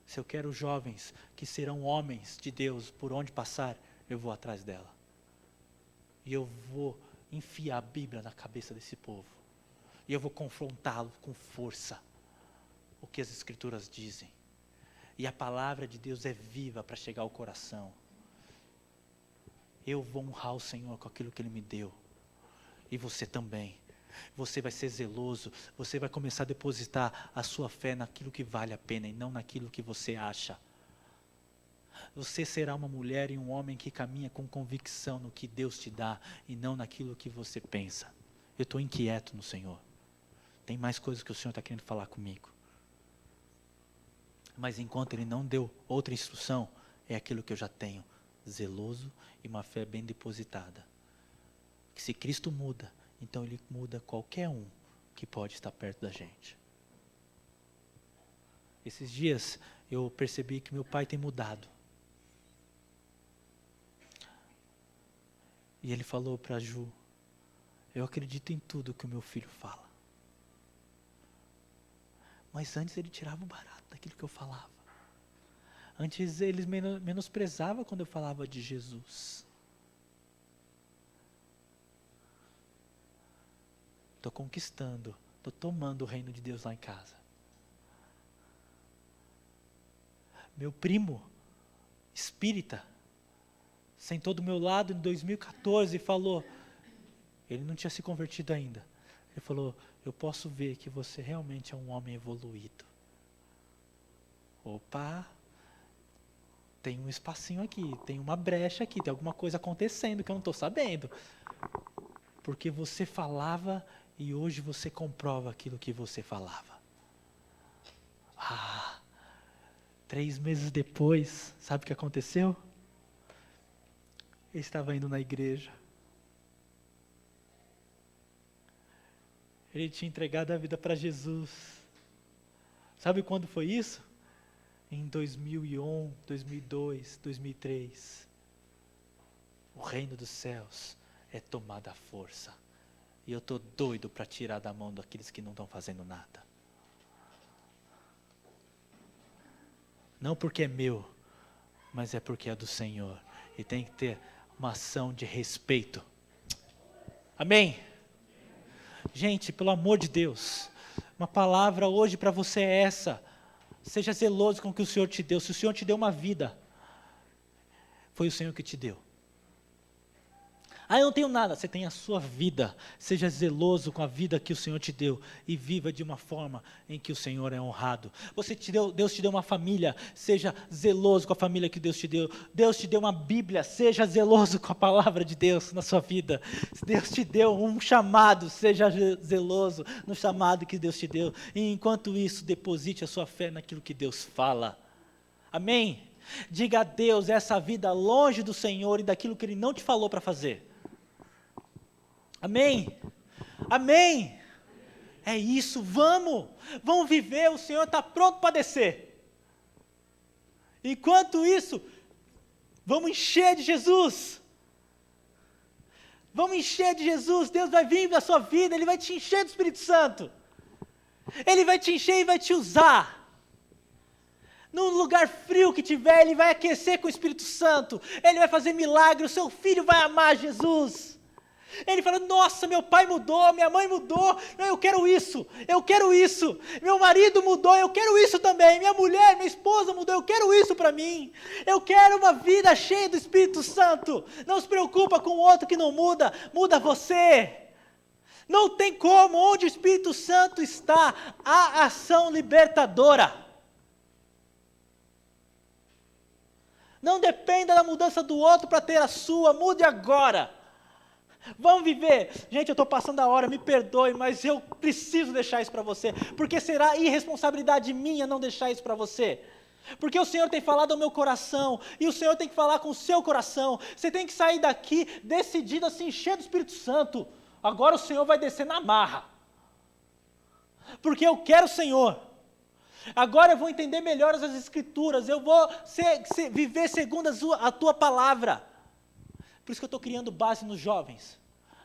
Se eu quero jovens que serão homens de Deus por onde passar, eu vou atrás dela. E eu vou enfiar a Bíblia na cabeça desse povo. E eu vou confrontá-lo com força. O que as Escrituras dizem. E a palavra de Deus é viva para chegar ao coração. Eu vou honrar o Senhor com aquilo que Ele me deu. E você também. Você vai ser zeloso. Você vai começar a depositar a sua fé naquilo que vale a pena e não naquilo que você acha. Você será uma mulher e um homem que caminha com convicção no que Deus te dá e não naquilo que você pensa. Eu estou inquieto no Senhor. Tem mais coisas que o Senhor está querendo falar comigo. Mas enquanto Ele não deu outra instrução, é aquilo que eu já tenho. Zeloso e uma fé bem depositada. Que se Cristo muda, então Ele muda qualquer um que pode estar perto da gente. Esses dias eu percebi que meu pai tem mudado. E ele falou para a Ju, eu acredito em tudo que o meu filho fala. Mas antes ele tirava o barato daquilo que eu falava. Antes eles menosprezavam quando eu falava de Jesus. Estou conquistando, estou tomando o reino de Deus lá em casa. Meu primo, espírita, sentou do meu lado em 2014 e falou, ele não tinha se convertido ainda. Ele falou, eu posso ver que você realmente é um homem evoluído. Opa, tem um espacinho aqui, tem uma brecha aqui, tem alguma coisa acontecendo que eu não estou sabendo. Porque você falava e hoje você comprova aquilo que você falava. 3 meses depois, sabe o que aconteceu? Ele estava indo na igreja. Ele tinha entregado a vida para Jesus. Sabe quando foi isso? Em 2001, 2002, 2003. O reino dos céus é tomado à força. E eu estou doido para tirar da mão daqueles que não estão fazendo nada. Não porque é meu, mas é porque é do Senhor. E tem que ter uma ação de respeito. Amém? Gente, pelo amor de Deus, uma palavra hoje para você é essa. Seja zeloso com o que o Senhor te deu. Se o Senhor te deu uma vida, foi o Senhor que te deu. Eu não tenho nada. Você tem a sua vida. Seja zeloso com a vida que o Senhor te deu e viva de uma forma em que o Senhor é honrado. Deus te deu uma família. Seja zeloso com a família que Deus te deu. Deus te deu uma Bíblia. Seja zeloso com a palavra de Deus na sua vida. Deus te deu um chamado. Seja zeloso no chamado que Deus te deu. E enquanto isso, deposite a sua fé naquilo que Deus fala. Amém? Diga a Deus essa vida longe do Senhor e daquilo que Ele não te falou para fazer. Amém? Amém? É isso, vamos viver, o Senhor está pronto para descer. Enquanto isso, vamos encher de Jesus. Vamos encher de Jesus, Deus vai vir na sua vida, Ele vai te encher do Espírito Santo. Ele vai te encher e vai te usar. Num lugar frio que tiver, Ele vai aquecer com o Espírito Santo. Ele vai fazer milagre, o seu filho vai amar Jesus. Ele fala, nossa, meu pai mudou, minha mãe mudou, eu quero isso, meu marido mudou, eu quero isso também, minha mulher, minha esposa mudou, eu quero isso para mim, eu quero uma vida cheia do Espírito Santo. Não se preocupa com o outro que não muda, muda você. Não tem como, onde o Espírito Santo está, há ação libertadora. Não dependa da mudança do outro para ter a sua, mude agora. Vamos viver. Gente, eu estou passando a hora, me perdoe, mas eu preciso deixar isso para você, porque será irresponsabilidade minha não deixar isso para você. Porque o Senhor tem falado ao meu coração, e o Senhor tem que falar com o seu coração. Você tem que sair daqui decidido a se encher do Espírito Santo. Agora o Senhor vai descer na marra, porque eu quero o Senhor. Agora eu vou entender melhor as Escrituras, eu vou viver segundo a Tua palavra. Por isso que eu estou criando base nos jovens.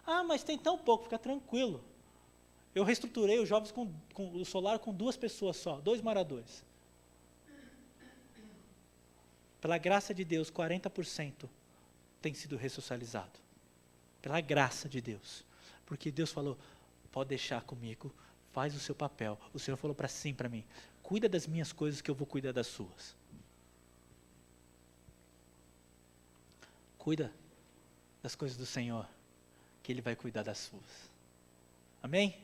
Ah, mas tem tão pouco, fica tranquilo. Eu reestruturei os jovens com o solar com 2 pessoas só, 2 moradores. Pela graça de Deus, 40% tem sido ressocializado. Pela graça de Deus. Porque Deus falou, pode deixar comigo, faz o seu papel. O Senhor falou para mim, cuida das minhas coisas que eu vou cuidar das suas. Cuida das coisas do Senhor, que Ele vai cuidar das suas. Amém?